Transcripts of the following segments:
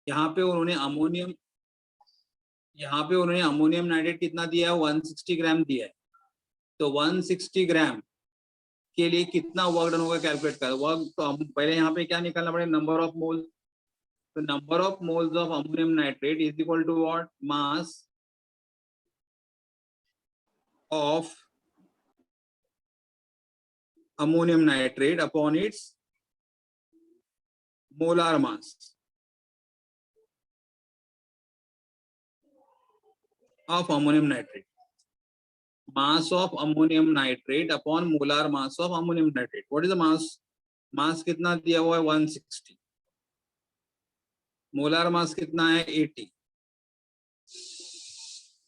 यहाँ पे उन्होंने अमोनियम नाइट्रेट कितना दिया है, 160 ग्राम दिया है। तो 160 ग्राम के लिए कितना वर्क डन होगा कैलकुलेट कर। वर्क तो हम पहले यहाँ पे क्या निकालना पड़ेगा, नंबर ऑफ मोल्स। तो number of moles of ammonium nitrate is equal to what, mass of ammonium nitrate upon its molar mass of ammonium nitrate. Mass of ammonium nitrate upon molar mass of ammonium nitrate. What is the mass? मास कितना दिया हुआ है, 160। Molar mass कितना है, 80।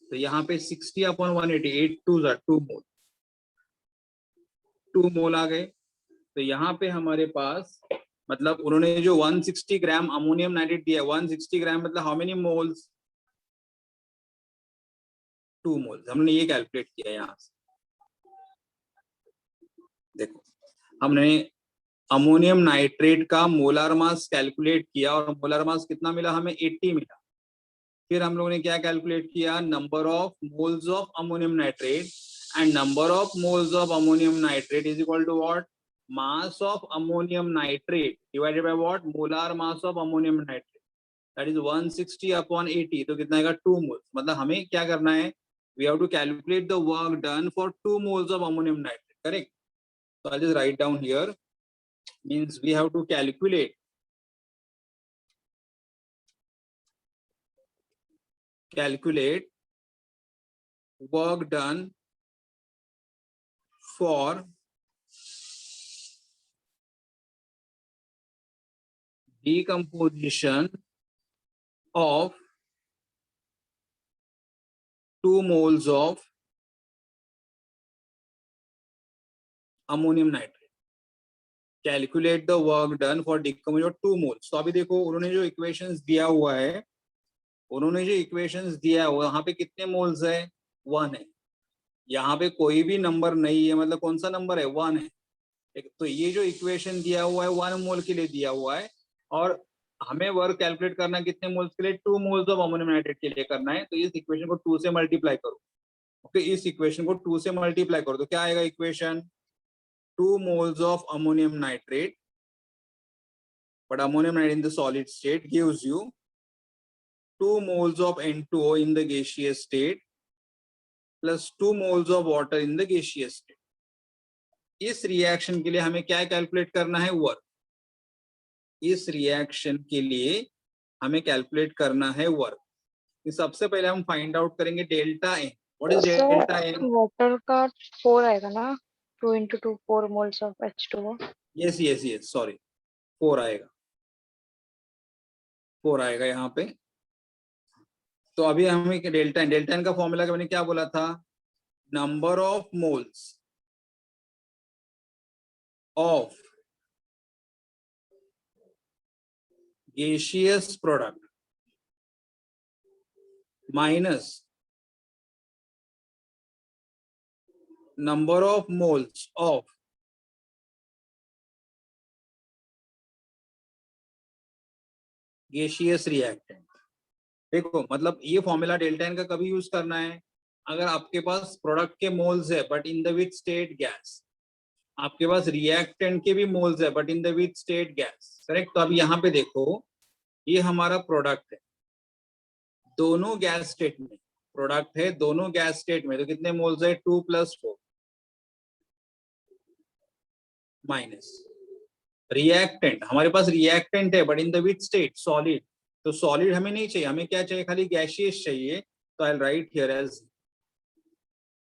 तो यहाँ पे 60 upon 180, 8 2 2 मोल, 2 मोल आ गए। तो यहाँ पे हमारे पास मतलब उन्होंने जो 160 ग्राम अमोनियम नाइट्रेट दिया, 160 ग्राम मतलब हाउ मेनी मोल्स, 2 मोल्स। हमने ये कैलकुलेट किया यहाँ से। देखो हमने अमोनियम नाइट्रेट का मोलार मास कैलकुलेट किया और मोलार मास कितना मिला हमें, 80 मिला। फिर हम लोगों ने क्या कैलकुलेट किया, number of moles of ammonium nitrate, and number of moles of ammonium nitrate is equal to what, mass of ammonium nitrate divided by what, molar mass of ammonium nitrate, that is 160 upon 80। तो कितना आएगा, 2 moles. मतलब हमें क्या करना है, we have to calculate the work done for 2 moles of ammonium nitrate, correct. So I'll just write down here, means we have to calculate work done for decomposition of 2 moles of ammonium nitrate. Calculate the work done for decomposition of 2 moles. तो अभी देखो उन्होंने जो equations दिया हुआ है, वहां पे कितने मोल्स है, 1 है। यहाँ पे कोई भी नंबर नहीं है, मतलब कौन सा नंबर है, 1 है। तो ये जो इक्वेशन दिया हुआ है 1 मोल के लिए दिया हुआ है, और हमें वर्क कैलकुलेट करना है कितने मोल्स के लिए, 2 मोल्स ऑफ अमोनियम नाइट्रेट के लिए करना है। तो इस इक्वेशन को 2 से मल्टीप्लाई करो। ओके, इस इक्वेशन को 2 से मल्टीप्लाई करो तो क्या आएगा equation, 2 moles of ammonium nitrate, but ammonium nitrate in the solid state gives you 2 moles of N2O in the gaseous state plus 2 moles of water in the gaseous state. इस reaction के लिए हमें क्या calculate करना है, work. इस reaction के लिए हमें कैलकुलेट करना है वर्क। सबसे पहले हम फाइंड आउट करेंगे delta N. What is delta N? Water का 4 आएगा ना, 2 into 2 4 moles of H2O. Yes yes yes, sorry 4 आएगा, 4 आएगा यहाँ पे। तो अभी हमें डेल्टा एन का फॉर्मूला मैंने क्या बोला था, number of moles of gaseous product minus number of moles of gaseous reactant। देखो मतलब ये फॉर्मूला डेल्टा एन का कभी यूज करना है, अगर आपके पास प्रोडक्ट के मोल्स है but in the with state gas, आपके पास रिएक्टेंट के भी मोल्स है but in the with state gas, correct. तो अब यहाँ पे देखो ये हमारा प्रोडक्ट है, दोनों गैस स्टेट में प्रोडक्ट है, दोनों गैस स्टेट में। तो कितने मोल्स है, 2 + 4 माइनस रिएक्टेंट, हमारे पास रिएक्टेंट है but in the with state solid. तो सॉलिड हमें नहीं चाहिए, हमें क्या चाहिए, खाली गैसियस चाहिए। तो आई राइट हियर एज,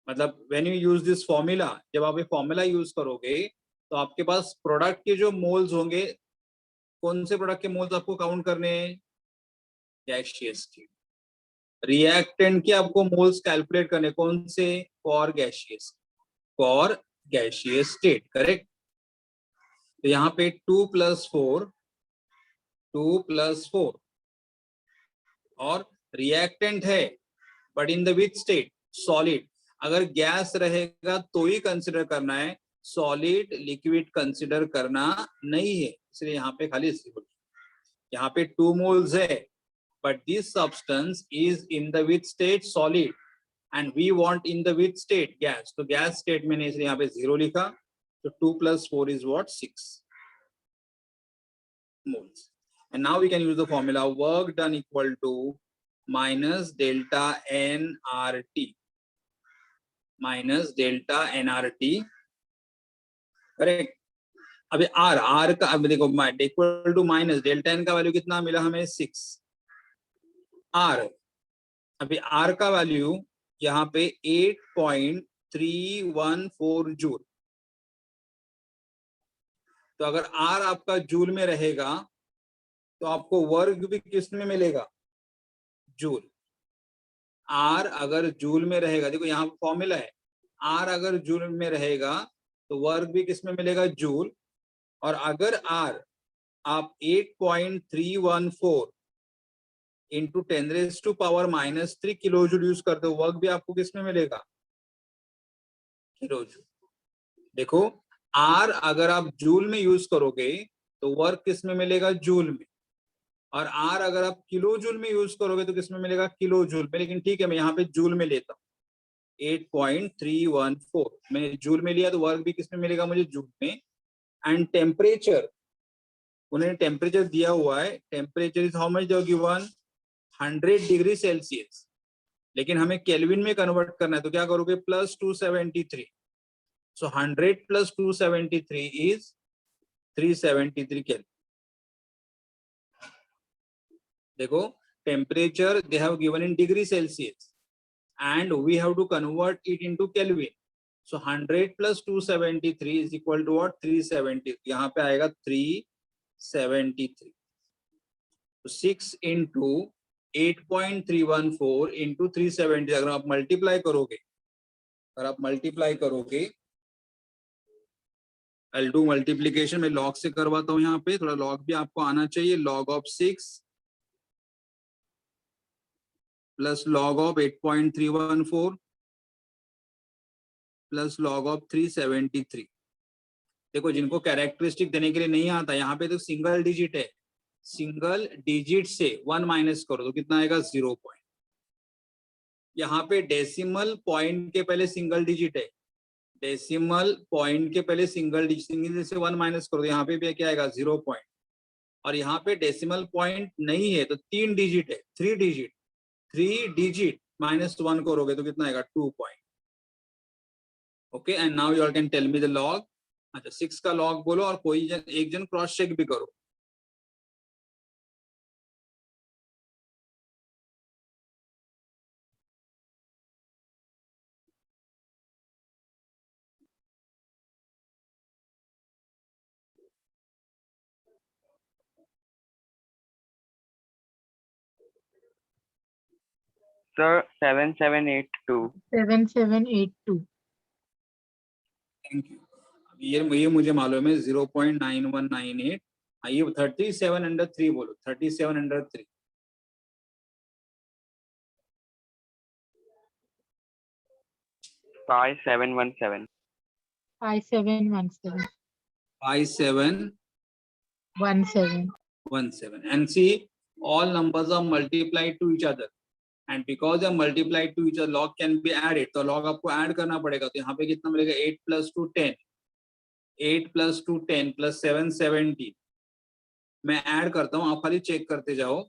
मतलब when you use this formula, जब आप ये फॉर्मूला यूज करोगे तो आपके पास प्रोडक्ट के जो मोल्स होंगे, कौन से प्रोडक्ट के मोल्स आपको काउंट करने हैं, गैसियस के। रिएक्टेंट के आपको मोल्स कैलकुलेट करने, कौन से, फॉर गैसियस स्टेट, करेक्ट। तो यहाँ पे 2 + 4 और रिएक्टेंट है but in the with state solid. अगर गैस रहेगा तो ही कंसिडर करना है, सॉलिड लिक्विड कंसिडर करना नहीं है, इसलिए यहाँ पे खाली यहाँ पे 2 मोल्स है but this substance is in the which state? Solid, and we want in the which state? Gas. तो gas state में इसलिए यहाँ पे 0 लिखा, तो 2 + 4 is what? 6 moles. And now we can use the formula work done equal to minus delta nRT, minus delta nRT, करेक्ट. अभी R का अब देखो equal to minus delta N का वैल्यू कितना मिला हमें? 6. R, अभी R का वैल्यू यहाँ पे 8.314 जूल. तो अगर R आपका जूल में रहेगा तो आपको वर्ग भी किस में मिलेगा? जूल. R अगर जूल में रहेगा, देखो यहाँ फॉर्मूला है, R अगर जूल में रहेगा तो वर्ग भी किस में मिलेगा? जूल. और अगर R आप 8.314 इंटू 10⁻³ किलो जूल यूज करते हो, वर्क भी आपको किस में मिलेगा? Kilo joule. देखो R अगर आप जूल में यूज करोगे तो वर्क किस में मिलेगा? जूल में. और R अगर आप किलो जूल में यूज करोगे तो किस में मिलेगा? किलो जूल में. लेकिन ठीक है, मैं यहाँ पे जूल में लेता हूँ. 8.314 मैंने जूल में लिया तो वर्क भी किस में मिलेगा मुझे? जूल में. एंड टेम्परेचर, उन्होंने टेम्परेचर दिया हुआ है. Temperature is how much given? 100 degree Celsius. लेकिन हमें केल्विन में कन्वर्ट करना है, तो क्या करोगे? +273. So 100 + 273 is 373 kelvin. देखो temperature they have given in degree Celsius and we have to convert it into kelvin. So 100 + 273 is equal to what? 373. यहाँ पे आएगा 373. 6 इंटू 8.314 इंटू 370. अगर आप मल्टीप्लाई करोगे, I'll do मल्टीप्लीकेशन. मैं लॉग से करवाता हूँ. यहाँ पे थोड़ा लॉग भी आपको आना चाहिए. Log of 6 plus log of 8.314 plus log of 373. देखो जिनको कैरेक्टरिस्टिक देने के लिए नहीं आता, यहाँ पे तो सिंगल डिजिट है. सिंगल डिजिट से 1 माइनस करो तो कितना आएगा? 0 पॉइंट. यहाँ पे डेसिमल पॉइंट के पहले सिंगल डिजिट है. डेसिमल पॉइंट के पहले सिंगल डिजिट से 1 माइनस करो तो यहाँ पे भी क्या आएगा? 0 पॉइंट. और यहाँ पे डेसिमल पॉइंट नहीं है तो 3 डिजिट है. 3 डिजिट -1 करोगे तो कितना आएगा? 2 point. Okay. And now you all can tell me the log. अच्छा 6 का लॉग बोलो और कोई एक जन क्रॉस चेक भी करो. Sir, 7782. 7782. Thank you. ये मुझे मालूम है 0.9198. ये 3703 बोलो. 3703. 5717. 5717. 5717. And see, all numbers are multiplied to each other. And because they are multiplied to each other, log can be added. तो log आपको ऐड करना पड़ेगा. तो यहाँ पे कितना मिलेगा? 8 + 2 10. 8 + 2 10 + 7 17. मैं ऐड करता हूँ, आप खाली चेक करते जाओ.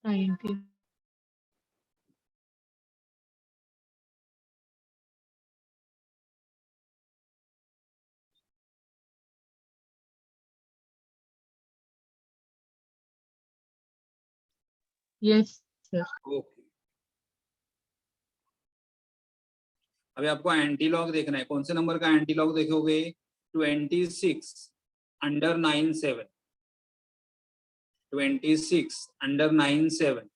90. Yes, sir. ओके. अभी आपको एंटी लॉग देखना है. कौन से नंबर का एंटी लॉग देखोगे? 26 अंडर 97. 26 अंडर 97.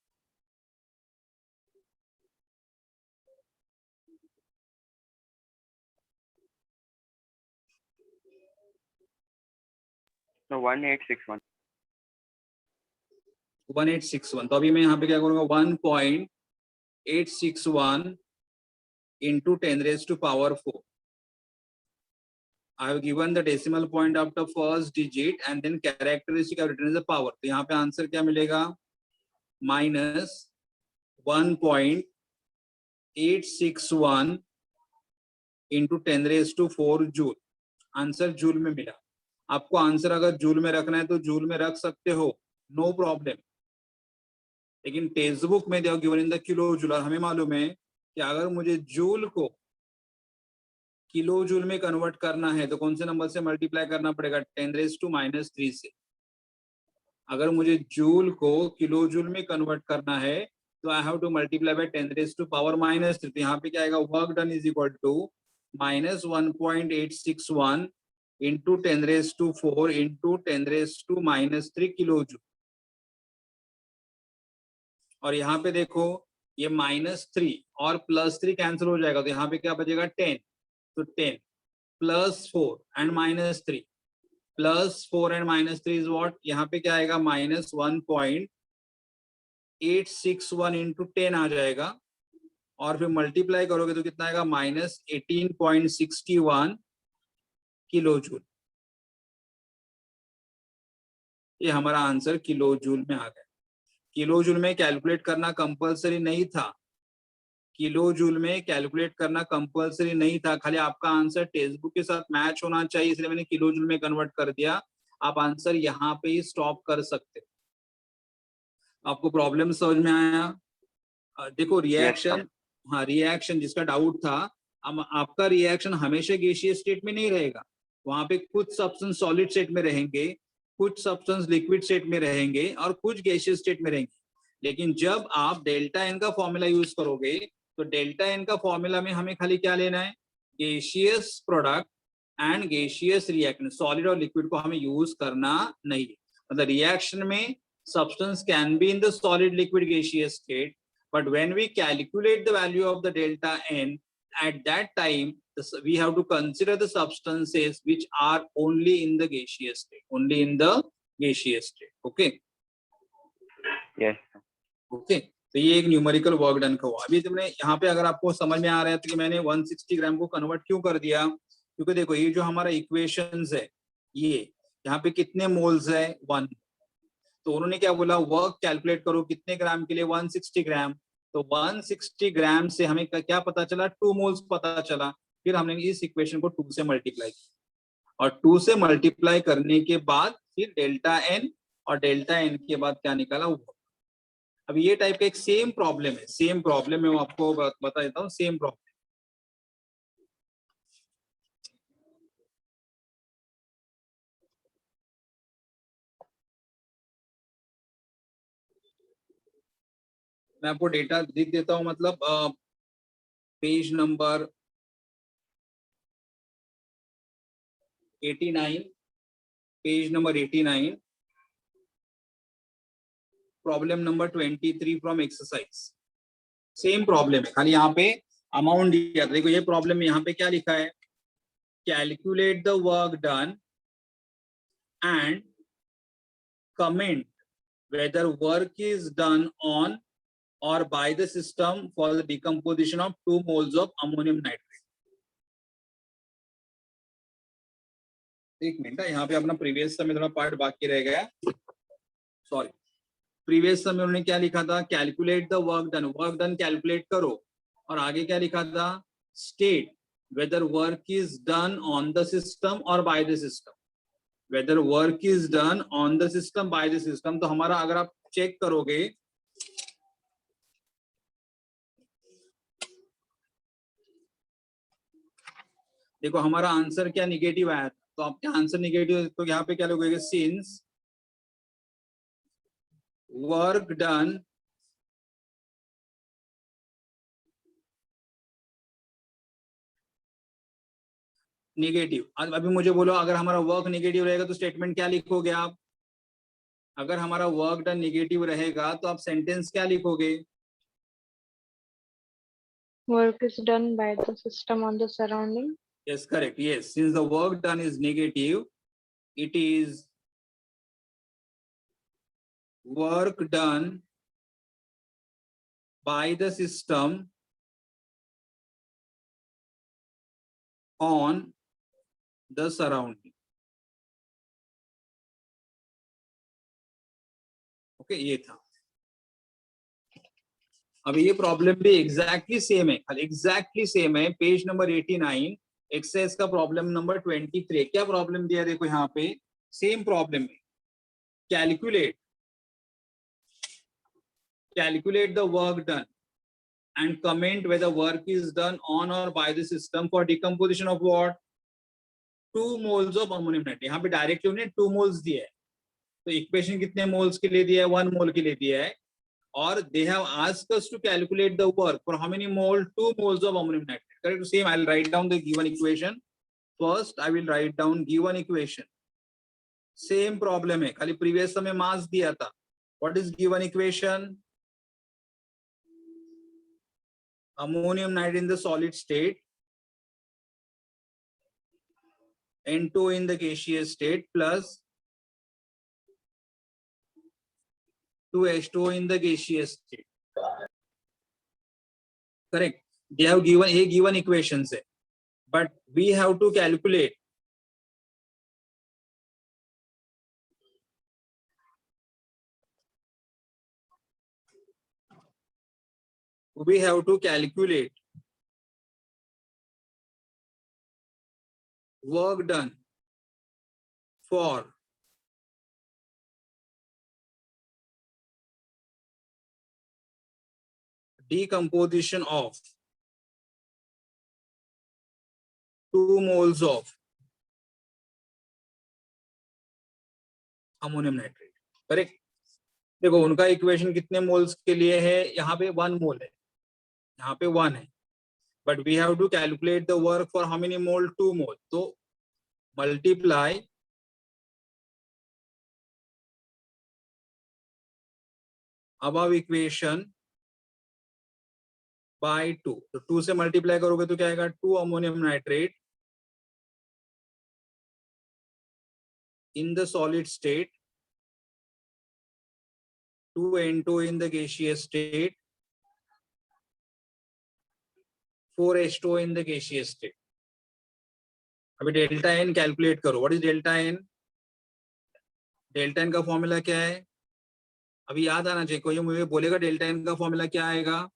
So 1861. 1861. तो अभी मैं यहाँ पे क्या करूँगा? 1.861 into 10⁻⁴. I have given the decimal point after first digit and then characteristic I have written as a power. तो यहाँ पे आंसर क्या मिलेगा? -1.861 into 10⁻⁴ जूल. आंसर जूल में मिला. आपको आंसर अगर जूल में रखना है तो जूल में रख सकते हो, नो प्रॉब्लम. लेकिन टेक्स्ट बुक में they given in the kilo joule, और हमें मालूम है कि अगर मुझे जूल को किलो जूल में कन्वर्ट करना है तो कौन से नंबर से मल्टीप्लाई करना पड़ेगा? 10⁻³ से. अगर मुझे जूल को किलो जूल में कन्वर्ट करना है तो I have to multiply by 10⁻⁻3. तो यहाँ पे क्या आएगा? Work done is equal to -1.861 into 10⁻⁴ into 10⁻³ kilo joule. और यहाँ पे देखो ये -3 और +3 कैंसिल हो जाएगा, तो यहाँ पे क्या बचेगा? 10. तो 10 +4 and -3 +4 and -3 is what? यहाँ पे क्या आएगा? -1.861 into 10 आ जाएगा, और फिर मल्टीप्लाई करोगे तो कितना आएगा? -18.61 किलो जूल. ये हमारा आंसर किलो जूल में आ गया. किलो जूल में कैलकुलेट करना कंपलसरी नहीं था. किलो जूल में कैलकुलेट करना कंपलसरी नहीं था, खाली आपका आंसर टेक्स्ट बुक के साथ मैच होना चाहिए, इसलिए मैंने किलो जूल में कन्वर्ट कर दिया. आप आंसर यहाँ पे ही स्टॉप कर सकते. आपको प्रॉब्लम समझ में आया? देखो रिएक्शन, हाँ रिएक्शन जिसका डाउट था, आपका रिएक्शन हमेशा गैसियस स्टेट में नहीं रहेगा. वहां पे कुछ सब्सटेंस सॉलिड स्टेट में रहेंगे, कुछ सब्सटेंस लिक्विड स्टेट में रहेंगे और कुछ गैसियस स्टेट में रहेंगे. लेकिन जब आप डेल्टा एन का फॉर्मूला यूज करोगे तो डेल्टा एन का फॉर्मूला में हमें खाली क्या लेना है? Gaseous product and gaseous reactant. Solid और लिक्विड को हमें यूज करना नहीं है. मतलब रिएक्शन में substance can be in the solid liquid gaseous state, but when we calculate the value of the delta n, at that time we have to consider the substances which are only in the gaseous state, only in the gaseous state. Okay? Yes. Okay. तो ये एक numerical work done का हुआ. अभी तुमने यहाँ पे अगर आपको समझ में आ रहा है तो कि मैंने 160 ग्राम को कन्वर्ट क्यों कर दिया, क्योंकि देखो ये जो हमारा इक्वेशंस है, ये यहाँ पे कितने मोल्स है? 1. तो उन्होंने क्या बोला? वर्क कैलकुलेट करो कितने ग्राम के लिए? 160 ग्राम. तो 160 ग्राम से हमें क्या पता चला? 2 मोल्स पता चला. फिर हमने इस इक्वेशन को 2 से मल्टीप्लाई किया, और 2 से मल्टीप्लाई करने के बाद फिर डेल्टा एन, और डेल्टा एन के बाद क्या निकाला? वो. अब ये टाइप का एक सेम प्रॉब्लम है, सेम प्रॉब्लम है, वो आपको बता देता हूँ. सेम प्रॉब्लम मैं आपको डेटा लिख देता हूँ. मतलब page number 89, page number 89, problem number 23 from exercise. Same problem है, खाली यहाँ पे अमाउंट दिया था. देखो ये प्रॉब्लम में यहाँ पे क्या लिखा है? Calculate the work done and comment whether work is done on or by the system for the decomposition of 2 moles of ammonium nitrate. एक मिनट, यहाँ पे अपना प्रीवियस समय थोड़ा पार्ट बाकी रह गया. सॉरी, प्रीवियस समय उन्होंने क्या लिखा था? Calculate the work done. Work done calculate करो, और आगे क्या लिखा था? State whether work is done on the system or by the system. whether work is done on the system by the system. तो हमारा अगर आप चेक करोगे, देखो हमारा आंसर क्या निगेटिव आया था. तो आपका आंसर निगेटिव, तो यहाँ पे क्या लिखोगे? Since work done negative. अभी मुझे बोलो, अगर हमारा वर्क निगेटिव रहेगा तो स्टेटमेंट क्या लिखोगे आप? अगर हमारा वर्क डन निगेटिव रहेगा तो आप सेंटेंस क्या लिखोगे? Work is done by the system on the surrounding. Yes, correct. Yes, since the work done is negative, it is work done by the system on the surrounding. Okay ये था. अब ये problem भी exactly same है, exactly same है. Page number 89 exercise का problem number 23. क्या problem दिया देखो यहाँ पे, सेम प्रॉब्लम है. Calculate the work done and comment whether work is done on or by the system for decomposition of what 2 moles of ammonium nitrate. यहाँ पे directly उन्हें 2 moles दिया है, तो इक्वेशन कितने मोल्स के लिए दिया है, 1 मोल के लिए दिया है. और they have asked us to calculate the work for how many mole, 2 moles of ammonium nitrate. Correct. Same, I'll write down the given equation. First I will write down given equation. Same problem है, खाली previous समय mass दिया था. What is given equation? Ammonium nitrate in the solid state, N2 in the gaseous state plus 2H2O in the gaseous state. Correct. They have given equations, but we have to calculate work done for decomposition of 2 moles of ammonium nitrate. Correct. देखो उनका equation कितने moles के लिए है, यहाँ पे 1 मोल है, यहाँ पे 1 है, but we have to calculate the work for how many mole, 2 mole. तो मल्टीप्लाई above इक्वेशन बाय 2. तो 2 से मल्टीप्लाई करोगे तो क्या आएगा, 2 ammonium nitrate in the solid state, 2N2 in the gaseous state, 4H2O in the gaseous state. अभी delta N calculate करो. What is delta N? Delta N का फॉर्मूला क्या है, अभी याद आना चाहिए. कोई मुझे बोलेगा डेल्टा एन का फॉर्मूला क्या आएगा?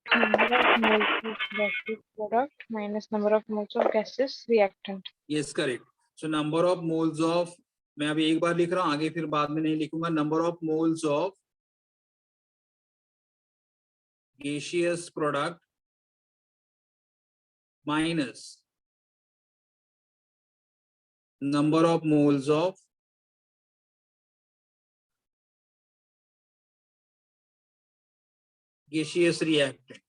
Number of moles of gaseous product minus number of moles of gaseous reactant. Yes correct. So number of moles of, मैं अभी एक बार लिख रहा हूँ, आगे फिर बाद में नहीं लिखूंगा. Number of moles of gaseous product minus number of moles of gaseous reactant.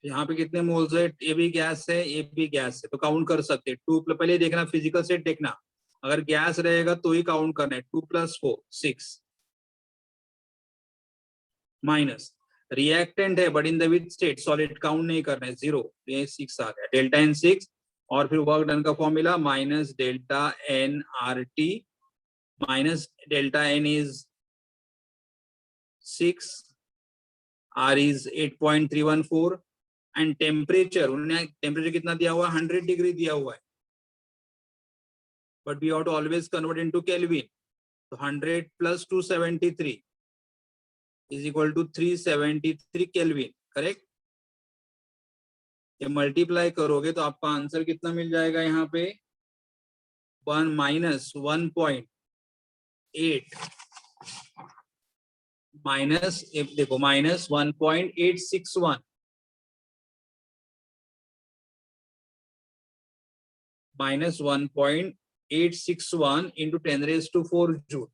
यहाँ पे कितने मोल्स है, ए भी गैस है, ए भी गैस है, तो काउंट कर सकते हैं. 2 पहले देखना, फिजिकल सेट देखना, अगर गैस रहेगा तो ही काउंट करना है. 2 + 4 6 माइनस रिएक्टेंट है but in the which state, solid, count नहीं करना है, 0. ये 6 आ गया. डेल्टा एन 6 और फिर वर्क डन का formula minus delta N R T minus delta N is 6, R is 8.314 and temperature, उन्होंने टेम्परेचर कितना दिया हुआ है, 100 डिग्री दिया हुआ है, but we have to always convert into kelvin. तो 100 + 273 is equal to 373 kelvin. Correct. ये मल्टीप्लाई करोगे तो आपका आंसर कितना मिल जाएगा, यहाँ पे 1 माइनस 1.8 माइनस, देखो माइनस 1.861 माइनस 1.861 इंटू 10⁴ जूल.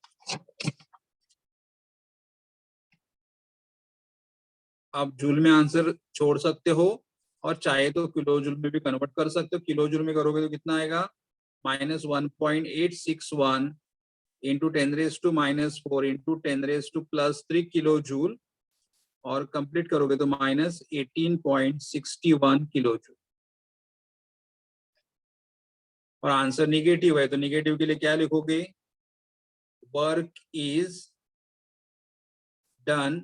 आप जूल में आंसर छोड़ सकते हो और चाहे तो किलो जूल में भी कन्वर्ट कर सकते हो. किलो जूल में करोगे तो कितना आएगा, minus 1.861 into 10⁻⁻4 into 10⁻+3 kilo joule, और कंप्लीट करोगे तो माइनस 18.61 किलो जूल. और आंसर निगेटिव है तो निगेटिव के लिए क्या लिखोगे, work is done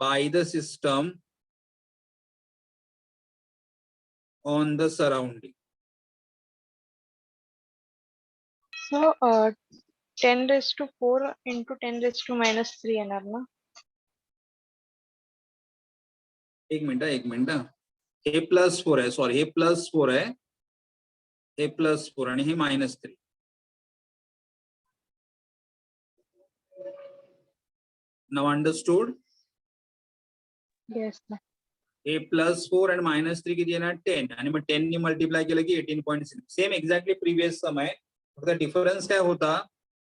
by the system on the surrounding. So 10 raised to 4 into 10 raised to minus 3 येणार ना. एक मिनिट हे +4 आहे, सॉरी हे +4 आहे, हे +4 आणि हे -3. Now understood? Yes ना. हे +4 आणि -3 किती येणार 10 आणि मग 10 ने मल्टिप्लाय केलं की 18.6. सेम एक्झॅक्टली प्रीवियस सम है. फक्त डिफरेंस क्या होता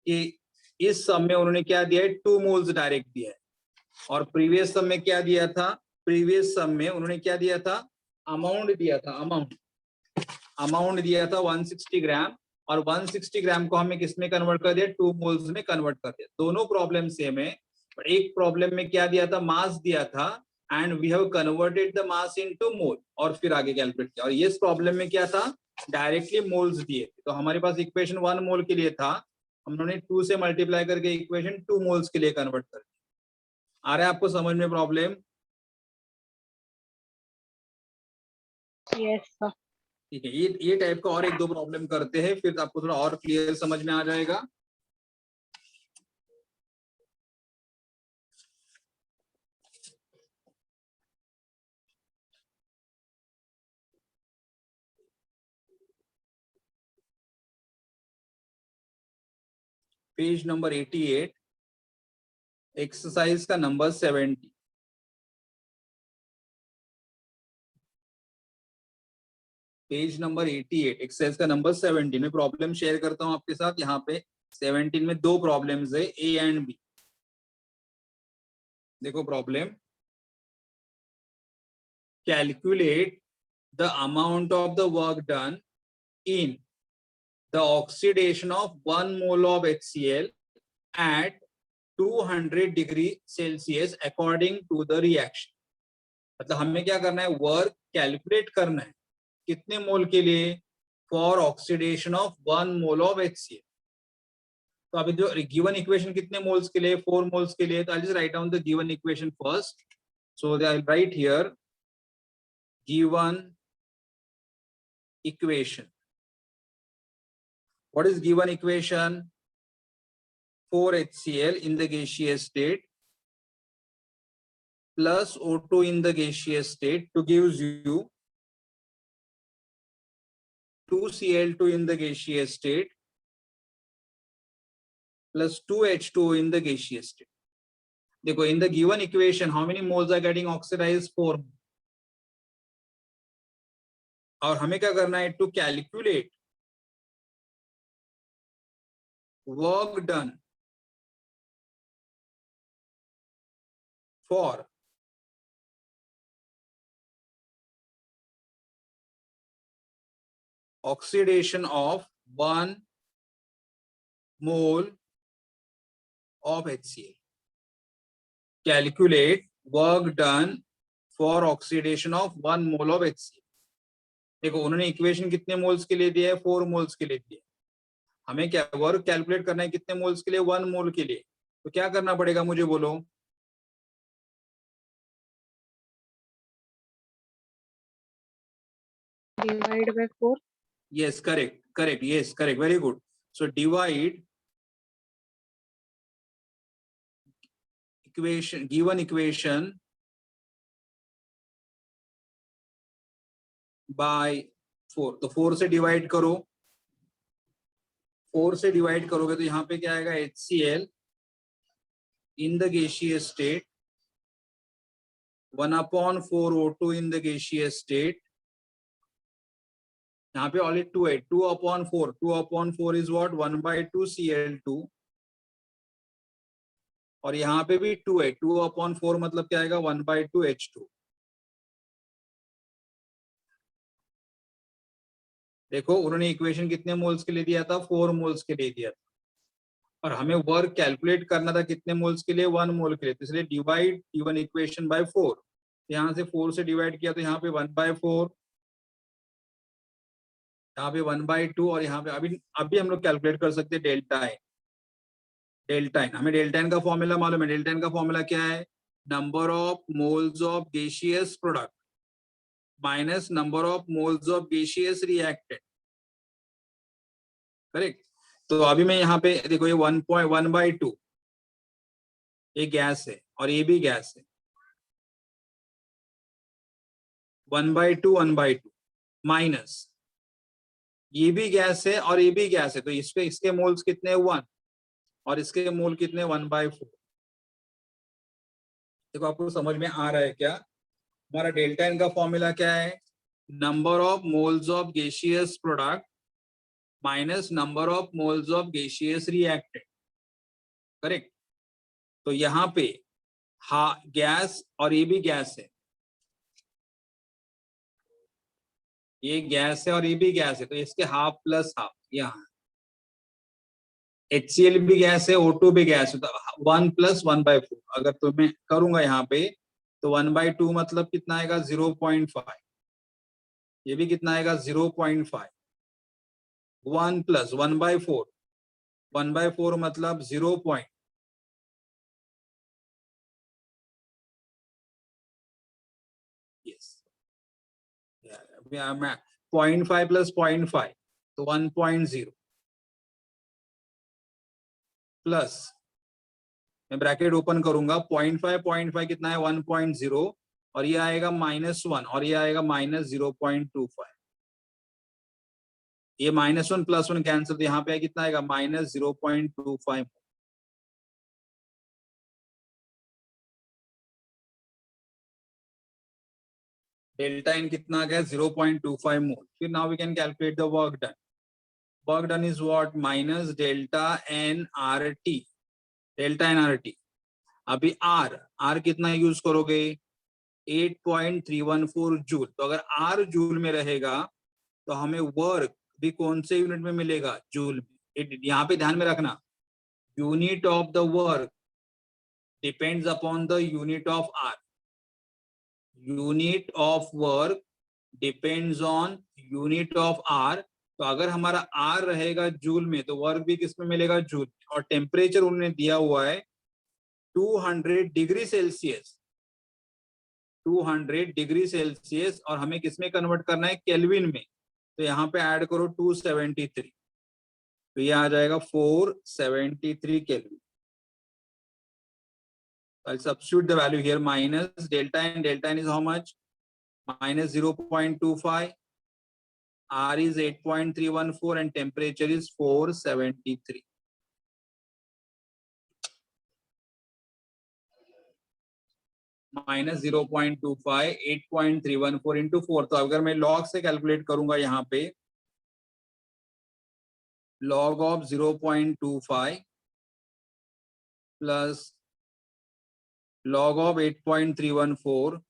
कि इस सम में उन्होंने क्या दिया है 2 मोल्स डायरेक्ट दिया है और प्रीवियस सम में क्या दिया था, प्रीवियस सम में उन्होंने क्या दिया था, अमाउंट दिया था, अमाउंट दिया था 160 ग्राम और 160 ग्राम को हमें किस में कन्वर्ट कर दिया, 2 मोल्स में कन्वर्ट कर दिया. दोनों प्रॉब्लम सेम है, पर एक प्रॉब्लम में क्या दिया था, मास दिया था and we have converted the mass into mole और फिर आगे कैलकुलेट किया. और ये प्रॉब्लम में क्या था, डायरेक्टली मोल्स दिए. तो हमारे पास इक्वेशन 1 मोल के लिए था, हमने 2 से मल्टीप्लाई करके इक्वेशन 2 मोल्स के लिए कन्वर्ट कर दिया. आ रहा है आपको समझ में प्रॉब्लम? Yes sir. ठीक है, ये टाइप का और 1-2 प्रॉब्लम करते हैं, फिर आपको थोड़ा और क्लियर समझ में आ जाएगा. पेज नंबर 88, एक्सरसाइज का नंबर 70. पेज नंबर 88, एक्सरसाइज का नंबर 70 में प्रॉब्लम शेयर करता हूं आपके साथ. यहाँ पे 17 में 2 प्रॉब्लम्स है, ए एंड बी. देखो problem, calculate the amount of the work done in the oxidation of 1 mole of HCl at 200 degree Celsius according to the reaction. मतलब हमें क्या करना है, वर्क कैलकुलेट करना है कितने मोल के लिए, for oxidation of 1 mole of HCl. तो अभी जो गिवन इक्वेशन कितने मोल्स के लिए, 4 मोल्स के लिए. तो आई just write down the given equation first. So I right here given equation. What is given equation? 4HCl in the gaseous state plus O2 in the gaseous state to gives you 2Cl2 in the gaseous state plus 2H2O in the gaseous state. देखो in the given equation how many moles are getting oxidized? 4. और हमें क्या करना है, to calculate work done for oxidation of 1 mole of HCl. Calculate work done for oxidation of 1 mole of HCl. देखो उन्होंने equation कितने moles के लिए दिया है, 4 मोल्स के लिए दिया. हमें क्या वर्क कैलकुलेट करना है कितने मोल्स के लिए, 1 मोल के लिए. तो क्या करना पड़ेगा मुझे बोलो, Divide by 4. yes correct, yes correct, very good. So divide equation, given equation by 4. तो 4 से डिवाइड करो, 4 से डिवाइड करोगे तो यहाँ पे क्या आएगा, HCl in the gaseous state 1/4 O2 in the gaseous state. यहाँ पे ऑलरेडी 2 है, 2/4, 2/4 is what, 1/2 Cl2. और यहाँ पे भी 2 है, 2/4 मतलब क्या आएगा, 1/2 H2. देखो उन्होंने इक्वेशन कितने मोल्स के लिए दिया था, 4 मोल्स के लिए दिया था. और हमें वर्क कैलकुलेट करना था कितने मोल्स के लिए, 1 मोल के लिए. तो इसलिए डिवाइड गिवन इक्वेशन बाय 4. यहाँ से 4 से डिवाइड किया तो यहाँ पे 1/4, यहाँ पे 1/2 और यहाँ पे अभी हम लोग कैलकुलेट कर सकते हैं डेल्टा एन. डेल्टा एन, हमें डेल्टा एन का फॉर्मूला मालूम है. डेल्टा एन का फॉर्मूला क्या है, number of moles of gaseous product minus number of moles of gaseous reactant, correct. तो अभी मैं यहाँ पे देखो ये 1.1/2 ये गैस है और ये भी गैस है, 1/2 माइनस ये भी गैस है और ये भी गैस है, तो इसके इसके मोल्स कितने 1 और इसके मोल कितने 1/4। देखो आपको समझ में आ रहा है क्या? हमारा डेल्टा एन का फॉर्मूला क्या है? Number of moles of gaseous product minus number of moles of gaseous reactant, correct. तो यहाँ पे गैस और ये भी गैस है, ये गैस है और ये भी गैस है, तो इसके हाफ प्लस हाफ। यहाँ HCl भी गैस है, O2 भी गैस है, तो 1 + 1/4 अगर तो मैं करूंगा यहाँ पे तो 1/2 मतलब कितना आएगा 0.5, ये भी कितना आएगा 0.5, 1 + 1/4, 1/4 मतलब 0. यस 0.5 + 0.5 तो 1.0 प्लस मैं ब्रैकेट ओपन करूंगा 0.5 कितना है 1.0 और ये आएगा -1 और ये आएगा -0.25, ये -1 + 1 कैंसिल, तो यहाँ पे कितना आएगा -0.25। डेल्टा इन कितना आ गया 0.25 मोल। फिर now we can calculate the work done. Work done is what minus delta N R T, delta N R T. अभी आर कितना यूज करोगे 8.314 जूल, तो अगर आर जूल में रहेगा तो हमें वर्क भी कौन से यूनिट में मिलेगा जूल में। यहाँ पे ध्यान में रखना unit of the work depends upon the unit of R, unit of work depends on unit of R. तो अगर हमारा आर रहेगा जूल में तो वर्क भी किस में मिलेगा जूल में, और टेम्परेचर उन्होंने दिया हुआ है 200 डिग्री सेल्सियस, 200 डिग्री सेल्सियस, और हमें किस में कन्वर्ट करना है केल्विन में, तो यहाँ पे ऐड करो 273, तो ये आ जाएगा 473 kelvin. I'll substitute the value here minus delta n is how much minus 0.25, R is 8.314 and temperature is 473. Minus 0.25, 8.314 into 4, तो अगर मैं log से कैलकुलेट करूंगा यहाँ पे log of 0.25 plus log of 8.314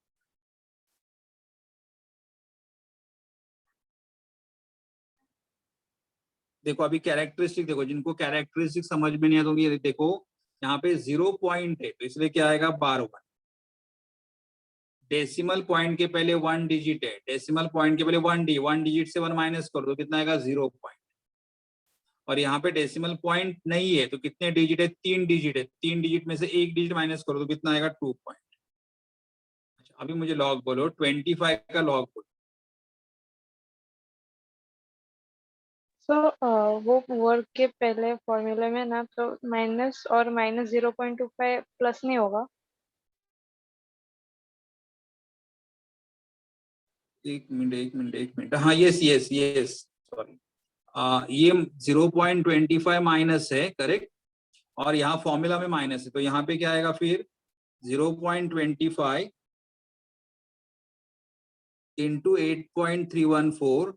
देखो अभी कैरेक्टरिस्टिक देखो, जिनको कैरेक्टरिस्टिक समझ में नहीं आता तो ये देखो यहाँ पे 0 पॉइंट है तो इसलिए क्या आएगा बार 1, डेसिमल पॉइंट के पहले 1 डिजिट है, डेसिमल पॉइंट के पहले 1 डिजिट से 1 माइनस कर दो कितना आएगा 0 पॉइंट, और यहाँ पे डेसिमल पॉइंट नहीं है तो कितने डिजिट है 3 डिजिट है, 3 डिजिट में से 1 डिजिट माइनस करो तो कितना आएगा 2 पॉइंट। अच्छा अभी मुझे लॉग बोलो 25 का लॉग बोलो। वो वर्क के पहले फॉर्मूले में ना तो माइनस और माइनस 0.25 प्लस नहीं होगा। एक मिनट हाँ यस यस यस सॉरी, ये 0.25 माइनस है करेक्ट, और यहाँ फॉर्मूला में माइनस है तो यहाँ पे क्या आएगा फिर 0.25 into 8.314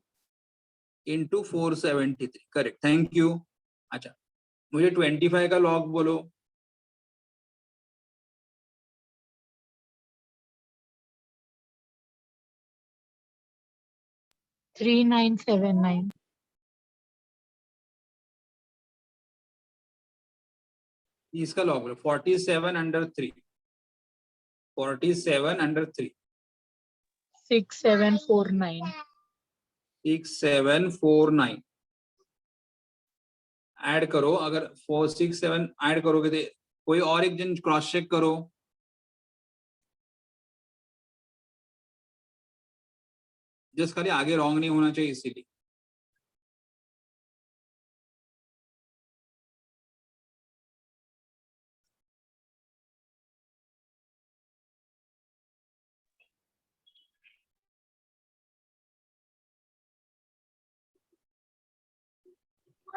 into 473, correct thank you. अच्छा मुझे 25 का लॉग बोलो। 3979. इसका लॉग बोलो 47/3, 47/3, 6749. 6749 ऐड करो, अगर 467 ऐड करोगे तो कोई और एक जन क्रॉस चेक करो। जस्ट खाली आगे रॉन्ग नहीं होना चाहिए इसीलिए।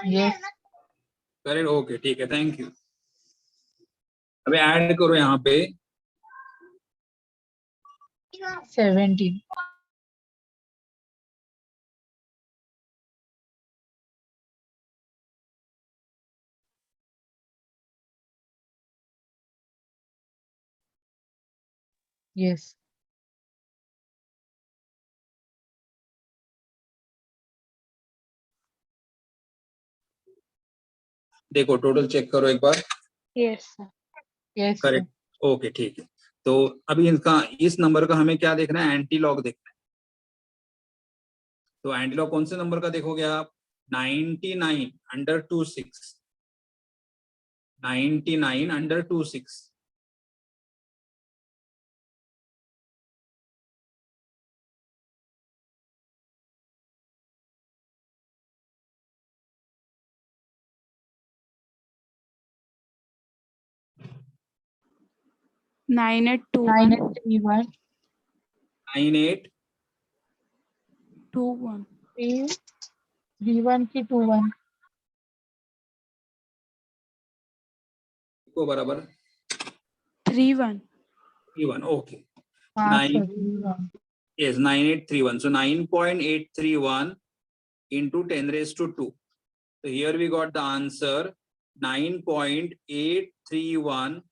Yes. करेक्ट, ओके ठीक है, थैंक यू। अभी ऐड करो यहाँ पे 17. Yes. देखो टोटल चेक करो एक बार। Yes, sir. Yes, sir. Correct, okay ठीक है। तो अभी इनका इस नंबर का हमें क्या देखना है, एंटी लॉग देखना है। तो एंटी लॉग कौन से नंबर का देखोगे आप, 99 under 26, 99 under 26। Nine eight two 9831 98 two one 331 की 21 को बराबर 31 31, ओके। हाँ sir, 9 31. yes 9831, so 9.831 into 10 raised to 2, so here we got the answer 9.831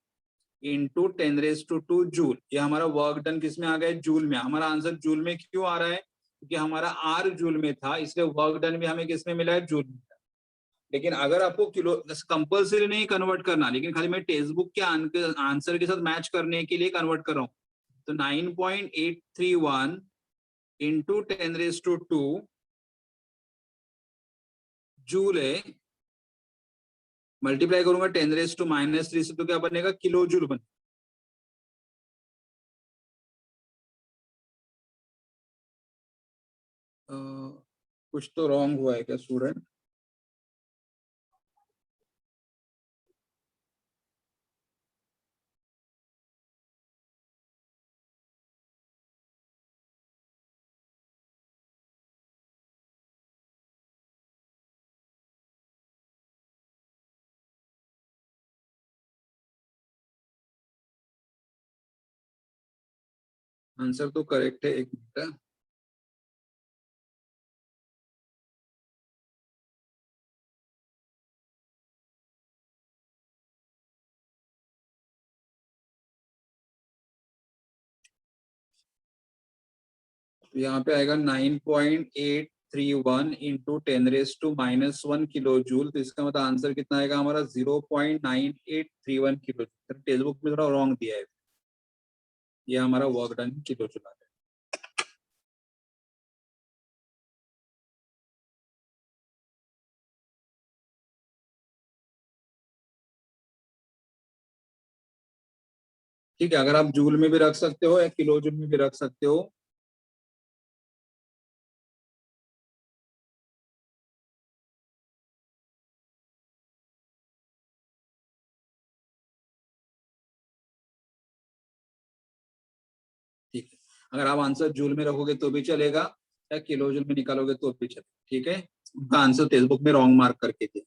into 10 raised to 2 joule. ये हमारा वर्क डन किस में आ गया, जूल में। हमारा आंसर जूल में क्यों आ रहा है, क्योंकि हमारा आर जूल में था, इसलिए वर्क डन भी हमें किस में मिला है, जूल में। लेकिन अगर आपको किलो, कंपल्सरी नहीं कन्वर्ट करना, लेकिन खाली मैं टेक्स्ट बुक के आंसर के साथ मैच करने के लिए कन्वर्ट कर रहा हूँ। तो 9.831 इंटू 10 रेज टू 2 जूल है, मल्टीप्लाई करूंगा 10 रेज टू -3 से, तो क्या बनेगा, किलो जूल बने। कुछ तो रॉन्ग हुआ है क्या स्टूडेंट? आंसर तो करेक्ट है, एक मिनट। यहाँ पे आएगा 9.831 into 10 raise to -1 kilo joule, तो इसका मतलब आंसर कितना आएगा हमारा, 0.9831 किलो जूल। टेक्स्ट बुक में थोड़ा रॉन्ग दिया है, ये हमारा वर्क डन किलो जूल आ है। ठीक है, अगर आप जूल में भी रख सकते हो या किलो जूल में भी रख सकते हो। ठीक है, अगर आप आंसर जूल में रखोगे तो भी चलेगा, या किलो जूल में निकालोगे तो भी चलेगा। ठीक है, उनका आंसर टेक्स्ट बुक में रॉन्ग मार्क करके दिया,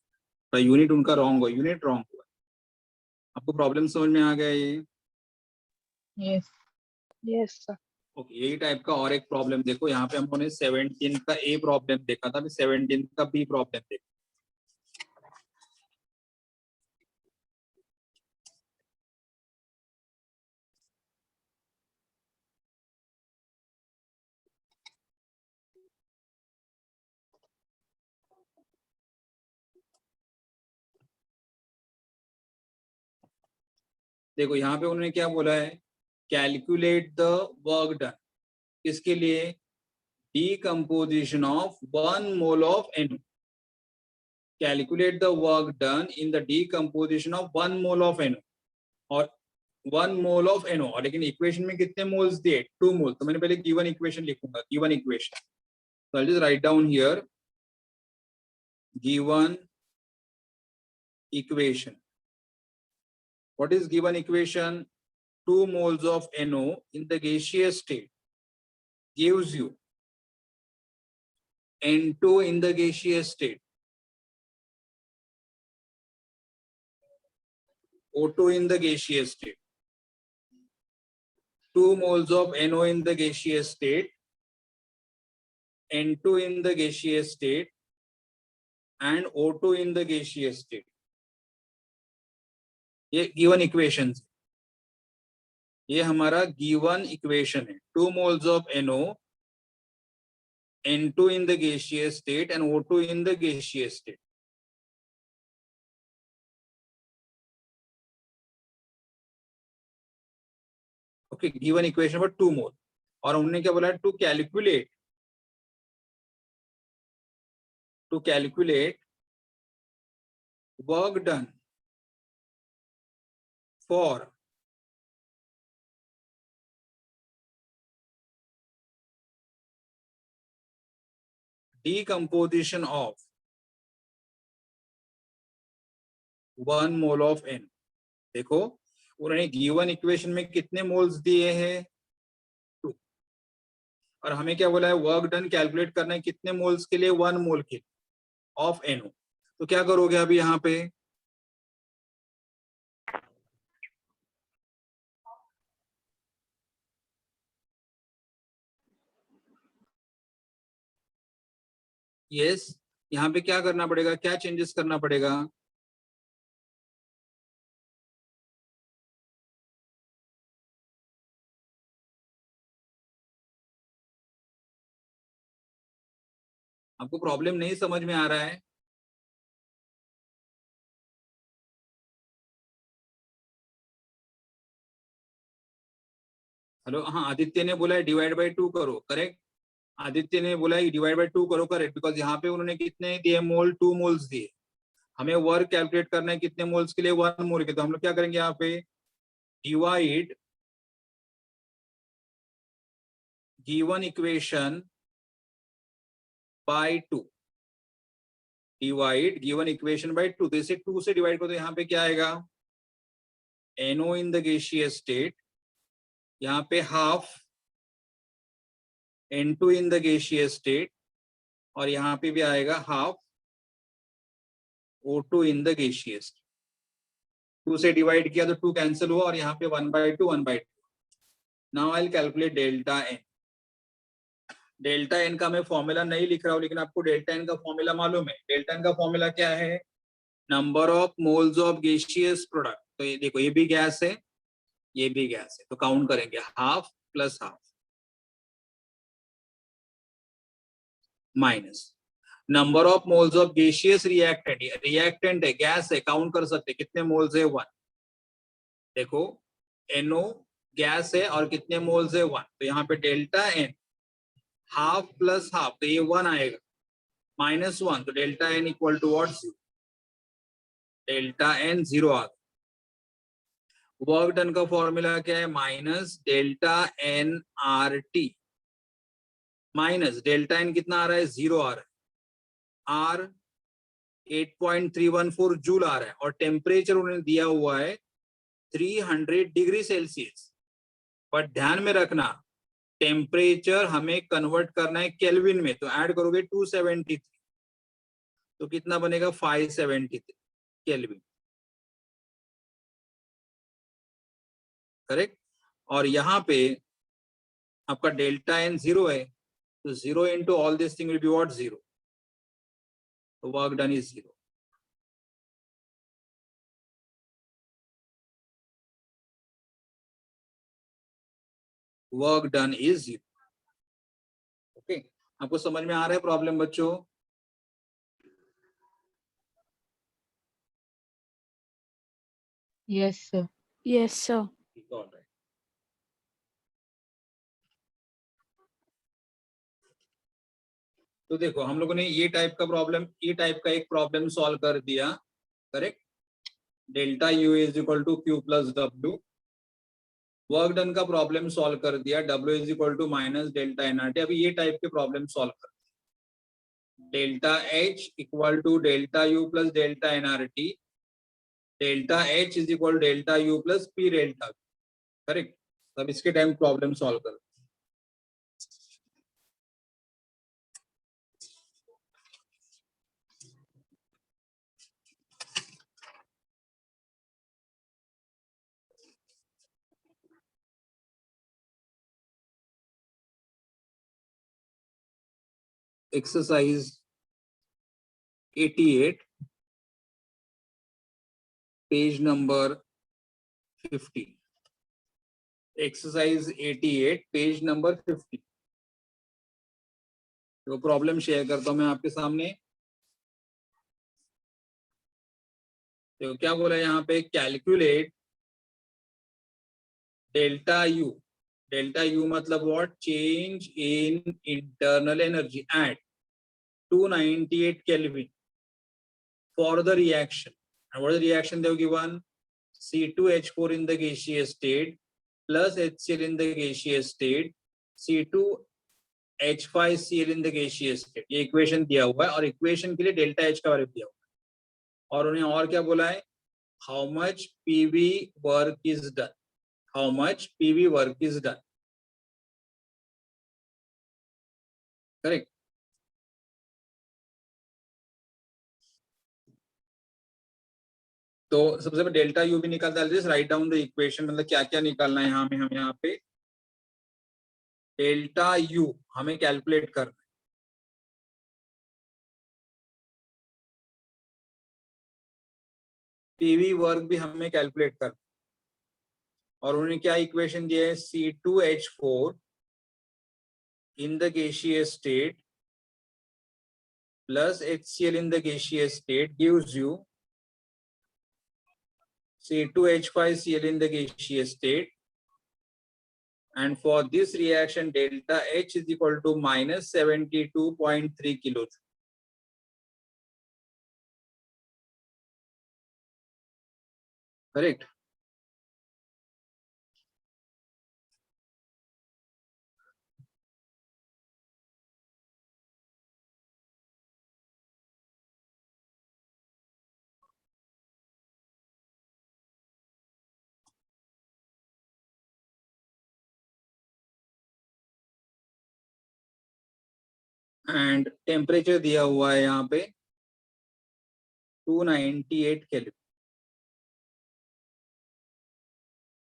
तो यूनिट उनका रॉन्ग हुआ, यूनिट रॉन्ग हुआ। आपको प्रॉब्लम समझ में आ गया ये? Yes. Yes, sir. ओके, यही टाइप का और एक प्रॉब्लम देखो। यहाँ पे हमने 17 का ए प्रॉब्लम देखा था, 17 का बी प्रॉब्लम देखा। देखो यहाँ पे उन्होंने क्या बोला है, कैलकुलेट द वर्क डन, इसके लिए decomposition of 1 mole of NO, calculate the work done in the decomposition of 1 mole of NO, और 1 mole of NO, और लेकिन इक्वेशन में कितने मोल्स दिए, 2 मोल। तो मैंने पहले गिवन इक्वेशन लिखूंगा, given equation So I'll just write down here given equation. What is given equation? 2 moles of NO in the gaseous state gives you N2 in the gaseous state, O2 in the gaseous state. 2 moles of NO in the gaseous state, N2 in the gaseous state, and O2 in the gaseous state. ये given equations, ये हमारा given equation है. 2 moles of NO, N2 in the gaseous state and O2 in the gaseous state. Okay, given equation for 2 mole. और हमने क्या बोला? To calculate work done for decomposition of 1 mole of N. देखो उन्होंने given equation में कितने moles दिए हैं? 2. और हमें क्या बोला है? वर्क डन कैलकुलेट करना है कितने मोल्स के लिए? 1 मोल के ऑफ NO. तो क्या करोगे अभी यहाँ पे? यस, यहाँ पे क्या करना पड़ेगा? क्या चेंजेस करना पड़ेगा? आपको प्रॉब्लम नहीं समझ में आ रहा है? हेलो, हाँ, आदित्य ने बोला है डिवाइड बाय 2 करो. करेक्ट. आदित्य ने बोला है डिवाइड बाय 2 करो. करेक्ट. बिकॉज यहाँ पे उन्होंने कितने दिए? मोल. 2 मोल्स दिए. हमें वर्क कैलकुलेट करना है कितने मोल्स के लिए? 1 मोल के. तो हम लोग क्या करेंगे यहाँ पे? Divide given equation by 2. Divide given equation by 2. तो इसे 2 से डिवाइड करो तो यहाँ पे क्या आएगा? NO in the gaseous state, यहाँ पे half N2 in the gaseous state, और यहाँ पे भी आएगा half O2 in the gaseous. 2 से डिवाइड किया तो 2 कैंसिल हुआ और यहाँ पे 1/2 1/2. Now I will calculate delta N. Delta N का मैं फॉर्मूला नहीं लिख रहा हूँ, लेकिन आपको डेल्टा N का फॉर्मूला मालूम है. डेल्टा N का फॉर्मूला क्या है? Number of moles of gaseous product. तो ये देखो, ये भी गैस है, ये भी गैस है, तो काउंट करेंगे half plus half minus number of moles of gaseous reactant. Reactant है, गैस है, काउंट कर सकते कितने मोल्स है? 1. देखो NO गैस है और कितने मोल्स है? 1. तो यहाँ पे delta N half plus half, तो ये 1 आएगा, -1. तो delta N equal to what? 0. Delta N 0 आ गया. वर्क डन का फॉर्मूला क्या है? Minus delta N RT. Minus delta N कितना आ रहा है? 0 आ रहा है. R 8.314 जूल आ रहा है, और टेम्परेचर उन्होंने दिया हुआ है 300 डिग्री सेल्सियस. बट ध्यान में रखना, टेम्परेचर हमें कन्वर्ट करना है केल्विन में. तो ऐड करोगे 273, तो कितना बनेगा? 573 केल्विन. करेक्ट. और यहाँ पे आपका डेल्टा N 0 है, तो 0 into all this thing will be what? 0. तो work done is 0. Work done is 0. Okay, आपको समझ में आ रहा है प्रॉब्लम बच्चों? Yes, sir. Yes, sir. All right. तो देखो, हम लोगों ने ये टाइप का प्रॉब्लम, ये टाइप का एक प्रॉब्लम सॉल्व कर दिया. Correct. Delta U is equal to Q plus W. Work done का प्रॉब्लम सॉल्व कर दिया. W is equal to minus delta NRT. अभी ये टाइप के प्रॉब्लम सॉल्व कर. Delta H equal to delta U plus delta nRT, delta H is equal delta U plus P delta, correct. तब इसके time problem solve करो। Exercise 88 page number 50, exercise 88 page number 50। तो problem share करता हूं मैं आपके सामने। तो क्या बोला यहाँ पे, calculate delta U. Delta U मतलब what, change in internal energy at 298 Kelvin for the reaction. And what is the reaction they have given? C2H4 in the gaseous state plus HCl in the gaseous state, C2H5Cl in the gaseous state. ये equation दिया हुआ है और equation के लिए delta H का value दिया हुआ है। और उन्हें और क्या बोला है, how much PV work is done, how much PV work is done, correct. तो सबसे पहले डेल्टा यू भी निकालता है, राइट डाउन द इक्वेशन, मतलब क्या क्या निकालना है यहाँ में, हम यहाँ पे डेल्टा यू हमें कैलकुलेट करना है। पीवी वर्क भी हमें कैलकुलेट करना है। और उन्होंने क्या इक्वेशन दिया है, C2H4 in the gaseous state plus HCl in the gaseous state gives you C2H5Cl in the gaseous state, and for this reaction delta H is equal to minus 72.3 kilojoule. Correct. And temperature दिया हुआ है यहाँ पे 298 kelvin.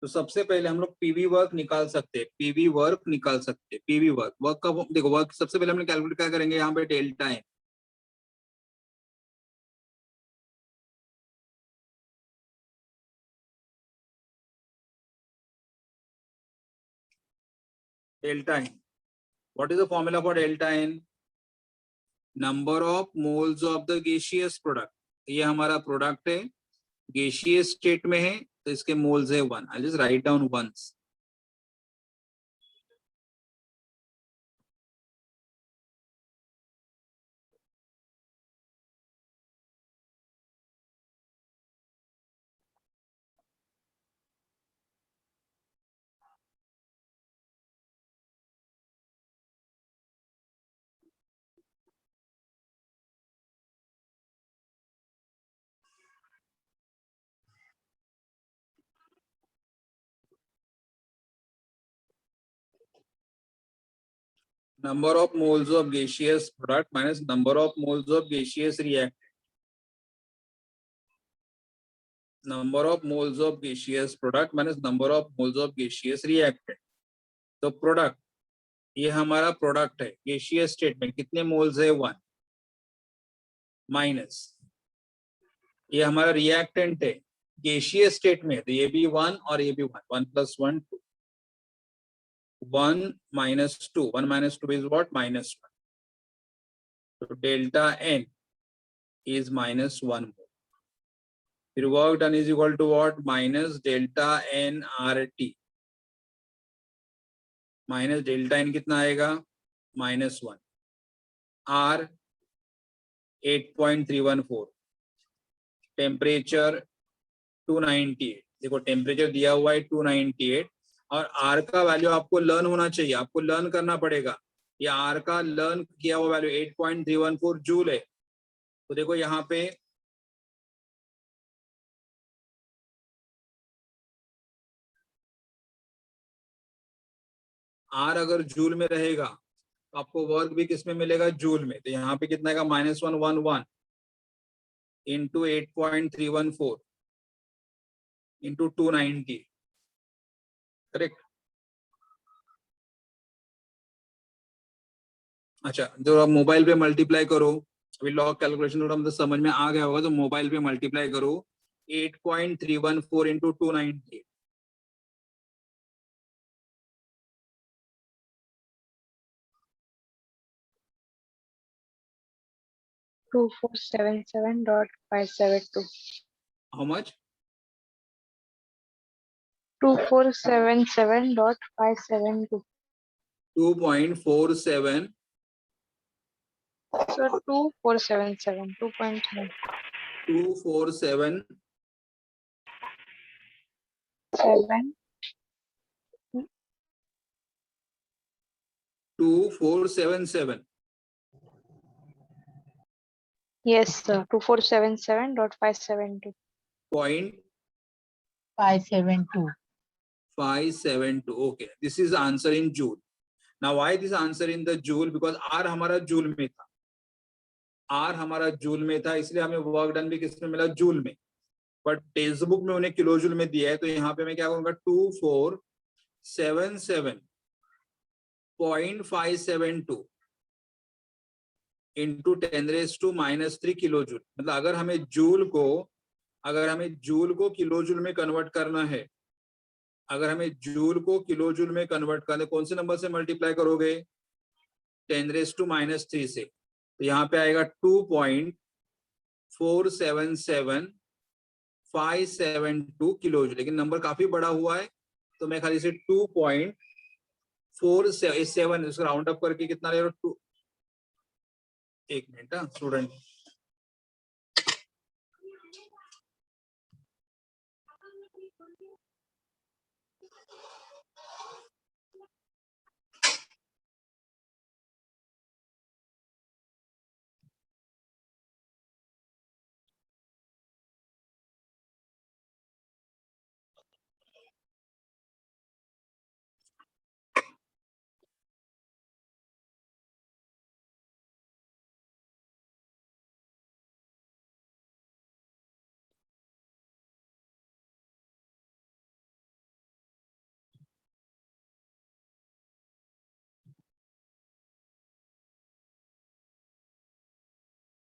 तो सबसे पहले हम लोग पीवी वर्क निकाल सकते हैं, पीवी वर्क निकाल सकते हैं। पीवी वर्क, वर्क का देखो, वर्क सबसे पहले हमने कैलकुलेट क्या करेंगे, यहाँ पे डेल्टा है, delta N. What is the formula for delta N, number of moles of the gaseous product. ये हमारा प्रोडक्ट है, गैसियस स्टेट में है, तो इसके मोल्स है 1। I just write down once. Number of moles of gaseous product minus number of moles of gaseous reactant. Number of moles of gaseous product minus number of moles of gaseous reactant. तो product, ये हमारा product है, gaseous state में कितने moles है 1, minus ये हमारा reactant है, गैसियस स्टेट में, तो ये भी 1 और ये भी 1, 1 + 1 2, 1 - 2, 1 - 2 is what, -1. So delta N is -1 mole. फिर work done is equal to what, minus delta N RT. Minus delta N कितना आएगा, -1, R 8.314, टेम्परेचर 298। देखो टेम्परेचर दिया हुआ है 298 और R का वैल्यू आपको लर्न होना चाहिए, आपको लर्न करना पड़ेगा। ये आर का लर्न किया हुआ वैल्यू 8.314 जूल है। तो देखो यहाँ पे आर अगर जूल में रहेगा तो आपको वर्क भी किस में मिलेगा, जूल में। तो यहाँ पे कितना का -111 इंटू 8.314 इंटू 290, करेक्ट। अच्छा, जो आप मोबाइल पे मल्टीप्लाई करो, अभी लॉग कैलकुलेशन थोड़ा मतलब समझ में आ गया होगा, तो मोबाइल पे मल्टीप्लाई करो 8.314 into 290, 2477.572. How much? 2477.572. 2.47 So 2477, 2.7. 247 7. 2477 Yes, sir. 2477.572. point 572. 572. Okay, this is answer in joule. Now why this answer in the joule? Because r हमारा जूल में था, r हमारा जूल में था, इसलिए हमें वर्क डन भी किसमें मिला, जूल में। बट टेक्स्ट बुक में उन्हें किलो जूल में दिया है, तो यहाँ पे मैं क्या करूंगा, 2477.572 इंटू 10⁻³ किलो जूल। मतलब अगर हमें जूल को किलो जूल में कन्वर्ट करना है, अगर हमें जूल को किलो जूल में कन्वर्ट करना है, कौन से नंबर से मल्टीप्लाई करोगे, 10⁻³ से। तो यहाँ पे आएगा 2.477572 किलो जूल, लेकिन नंबर काफी बड़ा हुआ है, तो मैं खाली से 2.47 इसको राउंड अप करके कितना ले रहा हूँ, 2। एक मिनट स्टूडेंट,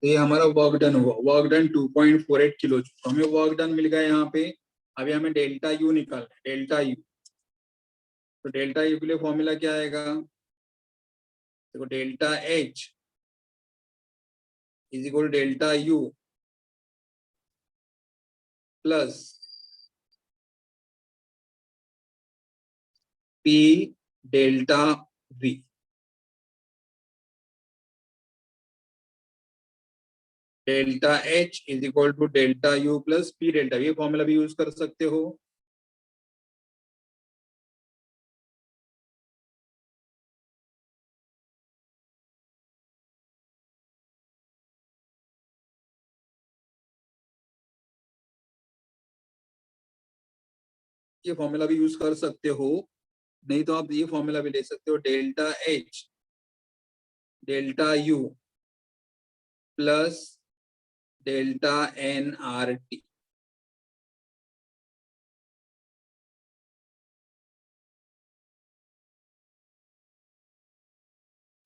तो ये हमारा वर्क डन हुआ, वर्क डन 2.48 किलो जूल। तो हमें वर्क डन मिल गया यहाँ पे। अभी हमें डेल्टा यू निकालना है, डेल्टा यू। तो डेल्टा यू के लिए फॉर्मूला क्या आएगा, देखो delta H is equal delta U plus P delta V. Delta H is equal to delta U plus P delta, ये फॉर्मूला भी यूज कर सकते हो। ये फॉर्मूला भी यूज कर सकते हो, नहीं तो आप ये फॉर्मूला भी ले सकते हो, delta H delta U plus delta N R T.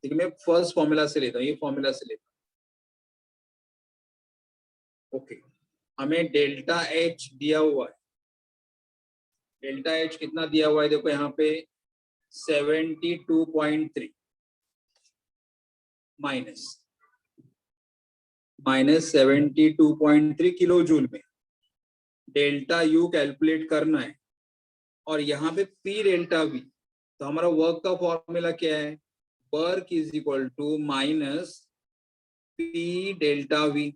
ठीक है, मैं फर्स्ट फॉर्मूला से लेता हूँ, ये फॉर्मूला से लेता हूँ। ओके, हमें डेल्टा एच दिया हुआ है, डेल्टा एच कितना दिया हुआ है, देखो यहाँ पे 72.3 माइनस 72.3 किलो जूल में डेल्टा यू कैलकुलेट करना है, और यहाँ पे पी डेल्टा वी। तो हमारा वर्क का फॉर्मूला क्या है, work is equal to minus P delta V,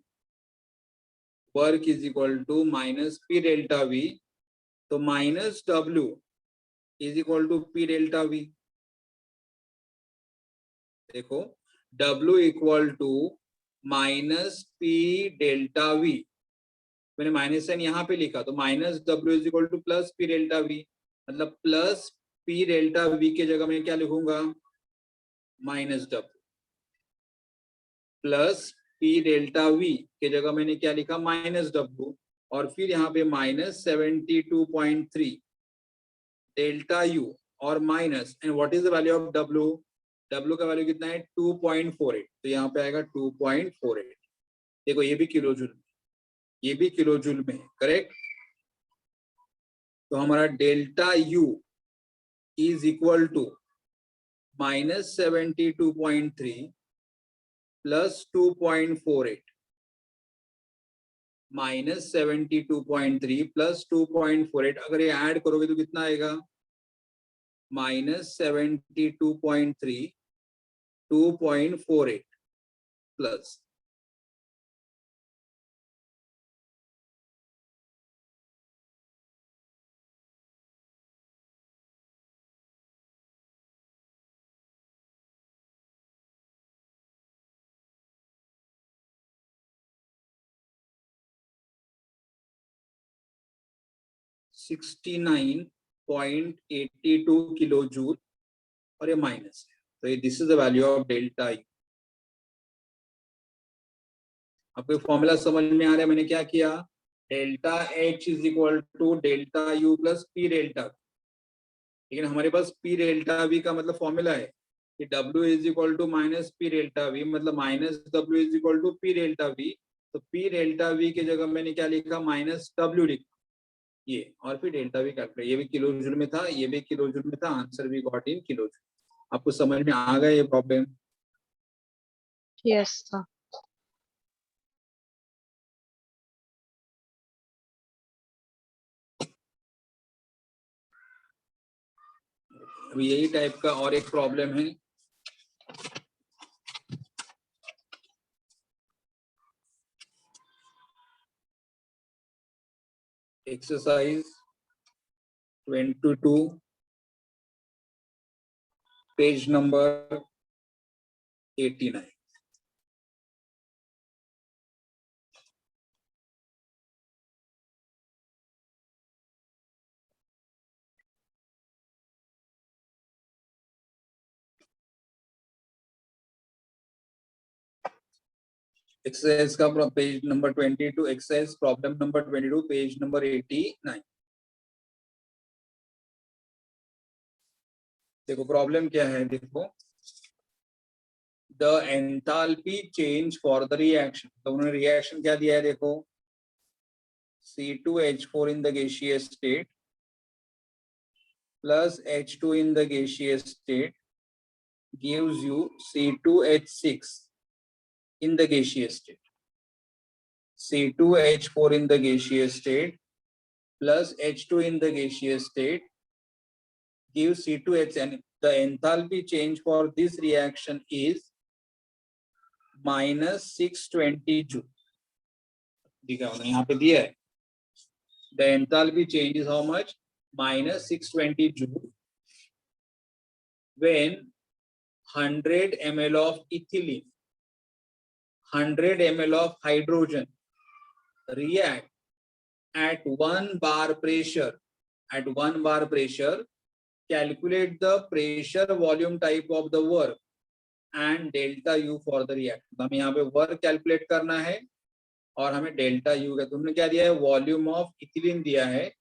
work is equal to minus P delta V. तो minus W is equal to P delta V. देखो W equal to minus P delta V, मैंने minus sign यहाँ पे लिखा तो minus W is equal to plus P delta V, मतलब plus P delta V के जगह मैं क्या लिखूंगा, minus W, plus P delta V के जगह मैंने क्या लिखा, माइनस W, और फिर यहाँ पे माइनस 72.3 डेल्टा यू और minus, and what is the value of W, W का वैल्यू कितना है 2.48, तो यहाँ पे आएगा 2.48। देखो ये भी किलो जूल, ये भी किलो जूल में है, करेक्ट। तो हमारा delta U is equal to minus 72.3 plus 2.48 minus 72.3 plus 2.48, अगर ये ऐड करोगे तो कितना आएगा, माइनस 72.3 2.48 प्लस $69.82 किलो जूल, और ये माइनस है, तो ये this is the value of delta U. आपको फॉर्मूला समझ में आ रहा है, मैंने क्या किया, delta H is equal to delta U plus P delta, लेकिन हमारे पास पी डेल्टा वी का मतलब फॉर्मूला है कि W is equal to minus P delta V, मतलब minus W is equal to P delta V, तो पी डेल्टा वी की जगह मैंने क्या लिखा, माइनस W लिखा ये, और फिर डेल्टा वी कैलकुलेट, ये भी किलो जूल में था, ये भी किलो जूल में था, आंसर भी गॉट इन किलो जूल। आपको समझ में आ गया ये प्रॉब्लम? Yes, sir. अभी यही टाइप का और एक प्रॉब्लम है, एक्सरसाइज 22 पेज नंबर 89। एक्सरसाइज का page number 22, exercise problem number 22 page number 89। देखो प्रॉब्लम क्या है, देखो the enthalpy change for the reaction, तो उन्होंने रिएक्शन क्या दिया है, देखो C2H4 in the gaseous state plus H2 in the gaseous state gives you C2H6 in the gaseous state. C2H4 in the gaseous state plus H2 in the gaseous state gives C2H, and the enthalpy change for this reaction is minus 620 joule. दिखा होगा यहाँ पे दिया है, the enthalpy change is how much, minus 620 joule when 100 ml of ethylene, 100 ml of hydrogen react at 1 bar pressure. At 1 bar pressure, calculate the pressure volume type of the work and delta U for the reaction. हमें यहाँ पे work calculate करना है और हमें delta U का, तुमने क्या दिया है, वॉल्यूम ऑफ इथिलीन दिया है,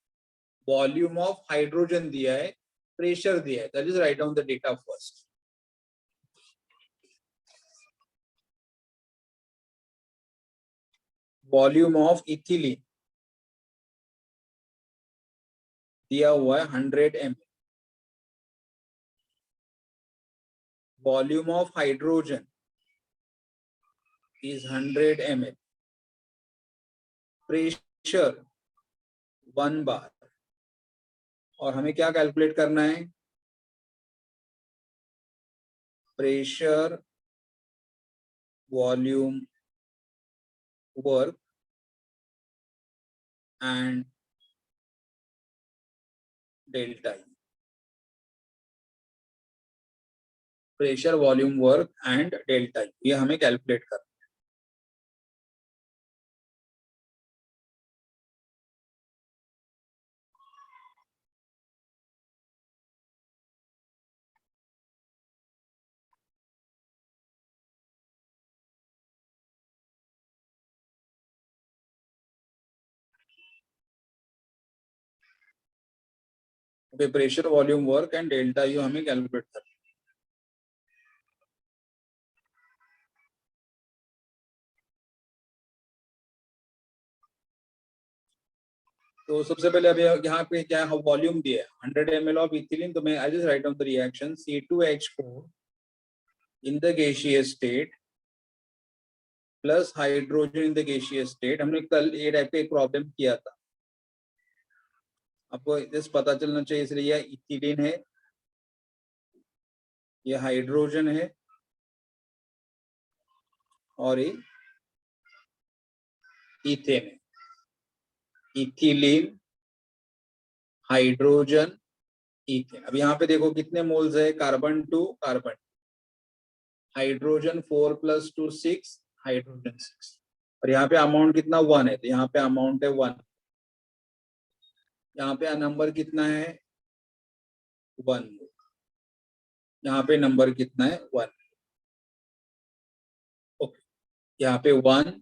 वॉल्यूम ऑफ हाइड्रोजन दिया है, प्रेशर दिया है, that is write down the data first. Volume of ethylene दिया हुआ है 100 ml, volume of hydrogen is 100 ml, pressure 1 बार, और हमें क्या कैलकुलेट करना है, pressure, volume, work and delta. Pressure, volume, work and delta, ये हमें कैलकुलेट करना है। Pressure, volume, work and delta U हमें कैलकुलेट करना है। तो सबसे पहले अभी यहाँ पे क्या वॉल्यूम दिया है 100 ml ऑफ इथिलीन, तो मैं आई just write down the reaction C2H4 in the gaseous state plus hydrogen in the gaseous state. हमने कल ये टाइप का एक प्रॉब्लम किया था, आपको जस्ट पता चलना चाहिए, इसलिए यह इथिलीन है, ये हाइड्रोजन है और ये इथेन है। Ethylene, hydrogen, ethane. अब यहाँ पे देखो कितने मोल्स है, कार्बन 2 कार्बन, हाइड्रोजन 4 + 2 6, हाइड्रोजन 6, और यहाँ पे अमाउंट कितना 1 है, तो यहाँ पे अमाउंट है 1। यहाँ पे नंबर कितना है 1, यहाँ पे नंबर कितना है 1। ओके, यहाँ पे 1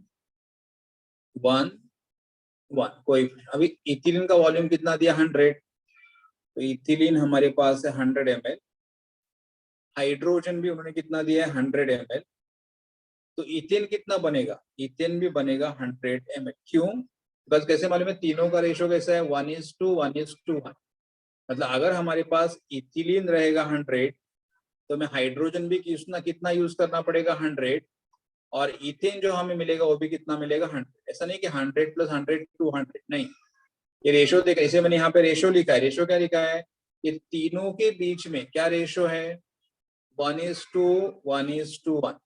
1 1 कोई। अभी इथिलीन का वॉल्यूम कितना दिया 100, तो इथिलीन हमारे पास है 100 ml। हाइड्रोजन भी उन्होंने कितना दिया है 100 ml, तो इथेन कितना बनेगा, इथेन भी बनेगा 100 ml। क्यों? बस कैसे मालूम है, तीनों का रेशो कैसा है 1:1:1। मतलब अगर हमारे पास इथिलीन रहेगा 100, तो हमें हाइड्रोजन भी कितना यूज करना पड़ेगा 100, और इथेन जो हमें मिलेगा वो भी कितना मिलेगा 100। ऐसा नहीं कि 100 + 100 200, नहीं, ये रेशो देखा, इसे मैंने यहाँ पे रेशो लिखा है। रेशो क्या लिखा है, ये तीनों के बीच में क्या रेशो है 1:1:1।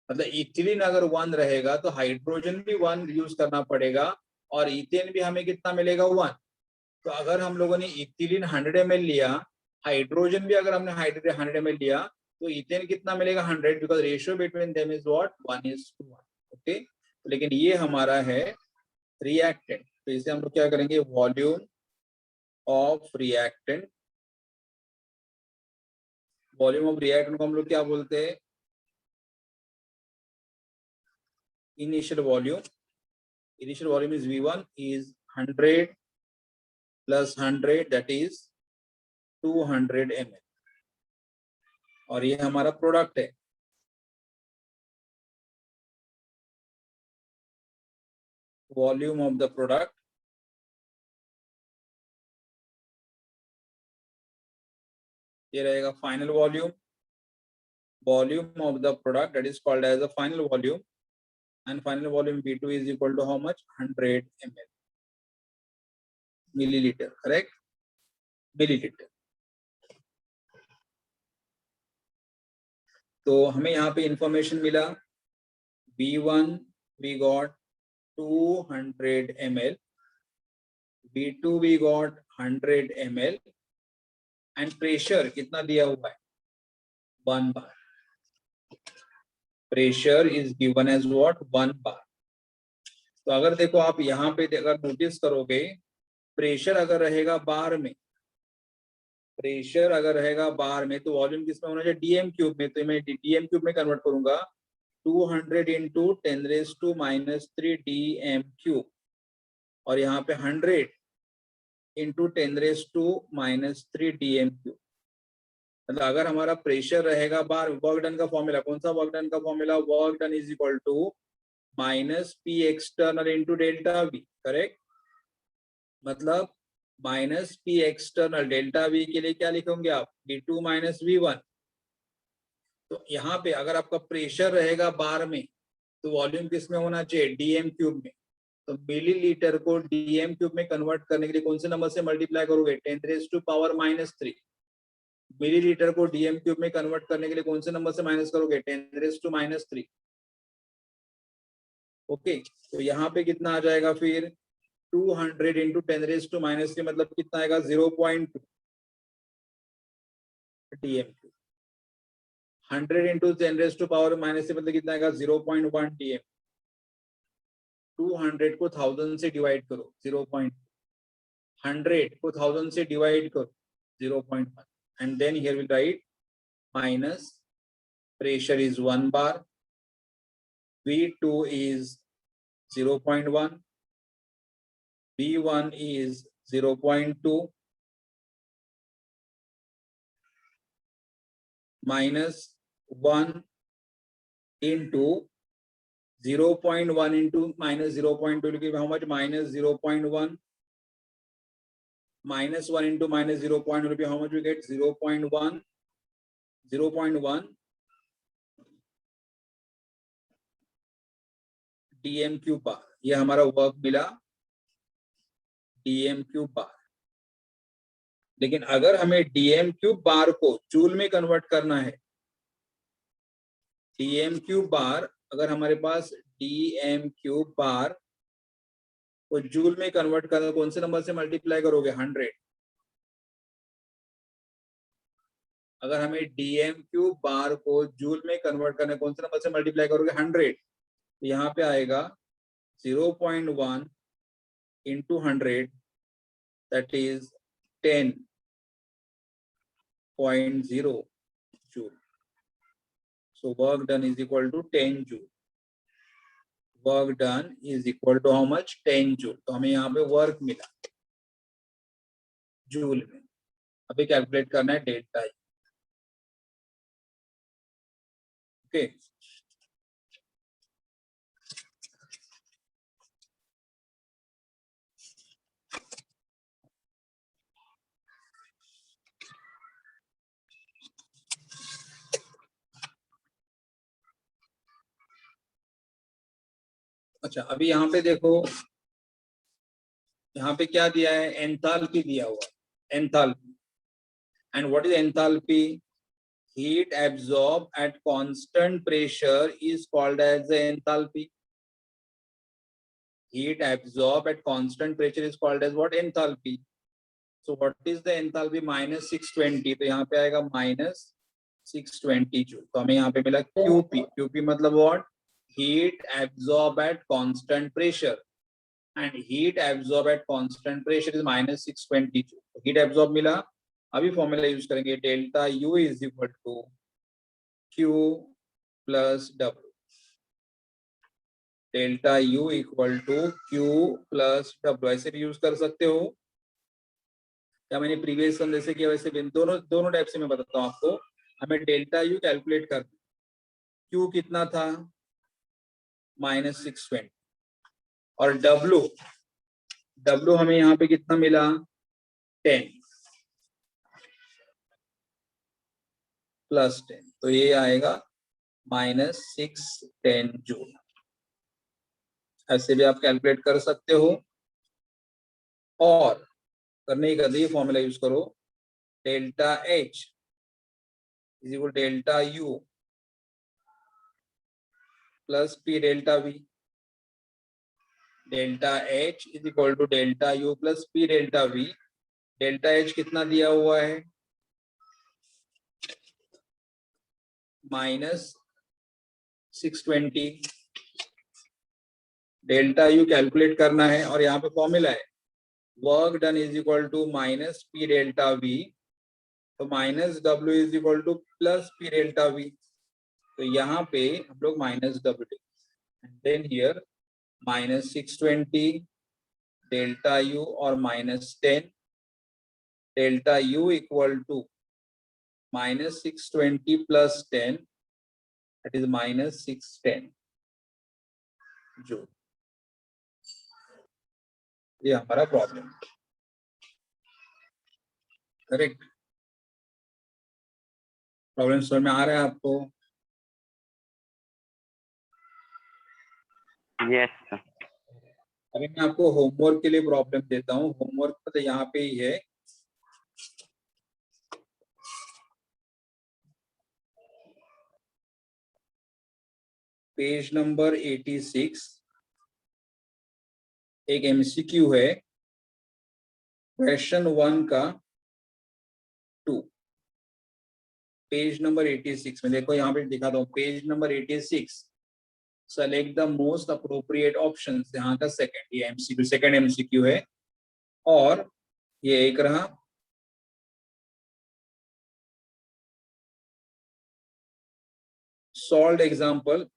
मतलब इथिलीन अगर 1 रहेगा तो हाइड्रोजन भी 1 यूज करना पड़ेगा, और इथेन भी हमें कितना मिलेगा 1। तो अगर हम लोगों ने इथिलीन 100 ml लिया, हाइड्रोजन भी अगर हमने 100 ml लिया, तो इथेन कितना मिलेगा 100, because ratio between them is what 1:1। Okay, लेकिन ये हमारा है रिएक्टेंट, तो इसे हम लोग क्या करेंगे, volume of reactant. Volume of reactant को हम लोग क्या बोलते हैं, initial volume is V1 is 100 + 100, that is 200 ml, और ये हमारा प्रोडक्ट है। वॉल्यूम ऑफ द प्रोडक्ट ये रहेगा final volume. Volume of the product that is called as the final volume, and final volume V2 is equal to how much, 100 ml, milliliter, correct, milliliter। तो हमें यहाँ पे information मिला, V1 we got 200 ml, V2 we got 100 ml, and pressure कितना दिया हुआ है 1 bar। Pressure is given as what 1 bar। तो अगर देखो आप यहाँ पे अगर नोटिस करोगे, प्रेशर अगर रहेगा बार में, प्रेशर अगर रहेगा बार में, तो वॉल्यूम किसमें होना चाहिए dm³ में, तो मैं dm³ में कन्वर्ट करूंगा 200 × 10⁻³ dm³, और यहाँ पे 100 × 10⁻³ dm³। मतलब अगर हमारा प्रेशर रहेगा बार, वर्क डन का फॉर्मूला कौन सा, वर्क डन का formula work done is equal to -P external × ΔV, correct. मतलब -P external ΔV के लिए क्या लिखोगे आप, V2 - V1। तो यहाँ पे अगर आपका प्रेशर रहेगा बार में, तो वॉल्यूम किस में होना चाहिए dm³ में। तो मिलीलीटर को dm³ में कन्वर्ट करने के लिए कौन से नंबर से मल्टीप्लाई करोगे 10⁻³ मिलीलीटर को dm³ में कन्वर्ट करने के लिए कौन से नंबर से माइनस करोगे 10⁻³ ओके। तो यहाँ पे कितना आ जाएगा फिर 200 × 10⁻³ मतलब कितना आएगा 0.2 dm³। 100 इंटू 10⁻⁻, मतलब कितना आएगा 0.1 dm। 200 को 1000 से डिवाइड करो 0.100 को 1000 से डिवाइड करो 0.1, and then here we'll write minus pressure is 1 bar, V2 is 0.1, V1 is 0.2 minus 1 into 0.1 into minus 0.2 will give how much? Minus 0.1 minus 1 into minus 0.1 will be how much? We get 0.1 dm cube बार। ये हमारा work मिला dm cube बार। लेकिन अगर हमें dm cube बार को joule में convert करना है, dm क्यूब बार अगर हमारे पास dm क्यूब बार को जूल में कन्वर्ट करना, कौन से नंबर से मल्टीप्लाई करोगे? 100। अगर हमें dm क्यूब बार को जूल में कन्वर्ट करना, कौन से नंबर से मल्टीप्लाई करोगे? 100। तो यहाँ पे आएगा 0.1 into 100, that is 10.0 joule. So work done is equal to 10 joule. Work done is equal to how much? 10 joule. तो हमें यहाँ पे वर्क मिला जूल में। अभी कैलकुलेट करना है डेल्टा। ओके, अच्छा अभी यहाँ पे देखो, यहाँ पे क्या दिया है? एंथैल्पी दिया हुआ है, enthalpy. And what is enthalpy? Heat absorb at constant pressure is called as enthalpy. Heat absorbed at constant pressure is called as what? Enthalpy. So what is the enthalpy? Minus 620. तो यहाँ पे आएगा minus 620 joule। तो हमें यहाँ पे मिला QP। QP मतलब what? Heat absorbed at constant pressure. And heat absorbed at constant pressure is minus 620 joule। तो heat absorbed मिला। अभी फॉर्मूला यूज करेंगे, delta U is equal to Q plus W। Delta U equal to Q plus W। ऐसे भी use कर सकते हो, क्या मैंने प्रीवियस सन जैसे किया वैसे भी दोनों टाइप से मैं बताता हूँ आपको। हमें डेल्टा U कैलकुलेट करना, Q कितना था? minus 620, और W हमें यहाँ पे कितना मिला? 10 प्लस 10, तो ये आएगा minus 610 जूल। ऐसे भी आप कैलकुलेट कर सकते हो, और करने ही कर दिए फॉर्मूला यूज करो, delta H is equal delta U plus P delta V। Delta H is equal to delta U plus P delta V। Delta H कितना दिया हुआ है? minus 620। डेल्टा U कैलकुलेट करना है, और यहाँ पे फॉर्मूला है work done is equal to minus P delta V, तो minus W is equal to plus P delta V। तो यहाँ पे हम लोग minus W, then here minus 620 delta U और minus 10। Delta U equal to minus 620 plus 10, that is minus 610 joule. ये हमारा problem, correct? Problem समझ में आ रहा है आपको? Yes, sir. अभी मैं आपको होमवर्क के लिए प्रॉब्लम देता हूँ। होमवर्क तो यहाँ पे ही है, पेज नंबर 86। एक एमसीक्यू है, क्वेश्चन 1 का 2, पेज नंबर 86 में देखो, यहाँ पे दिखाता हूँ, page number 86, select the most appropriate option, यहाँ का सेकंड, ये एमसीक्यू, सेकंड एमसीक्यू है, और ये एक रहा, solve example,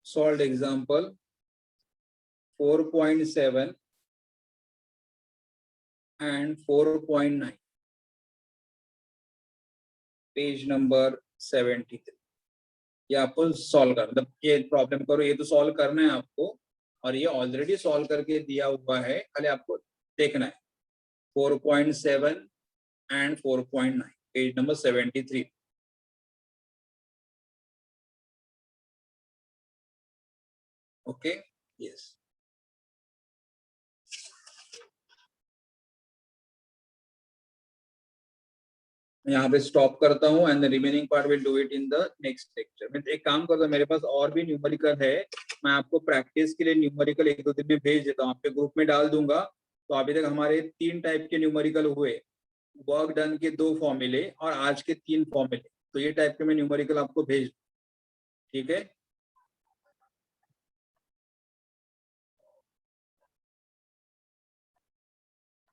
solved example 4.7 and 4.9, page number 73। ये आपको सॉल्व कर, मतलब ये प्रॉब्लम करो, ये तो सॉल्व करना है आपको, और ये ऑलरेडी सॉल्व करके दिया हुआ है, खाली आपको देखना है। 4.7 and 4.9, page number 73। Okay, yes. यहाँ पे स्टॉप करता हूँ, and the remaining part will do it in the next lecture. मैं एक काम करता हूँ, मेरे पास और भी न्यूमेरिकल है, मैं आपको प्रैक्टिस के लिए न्यूमेरिकल 1-2 दिन में भेज देता हूँ, आपके ग्रुप में डाल दूंगा। तो अभी तक हमारे 3 टाइप के न्यूमेरिकल हुए, वर्क डन के 2 फॉर्मूले और आज के 3 फॉर्मूले, तो ये टाइप के मैं न्यूमेरिकल आपको भेज, ठीक है।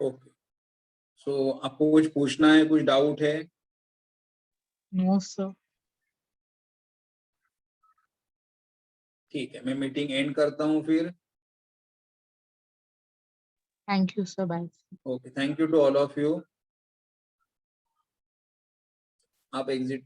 ओके, सो आपको कुछ पूछना है, कुछ डाउट है? No, sir. ठीक है, मैं मीटिंग एंड करता हूँ फिर। Thank you, sir. Bye. Okay, thank you to all of you. आप एग्जिट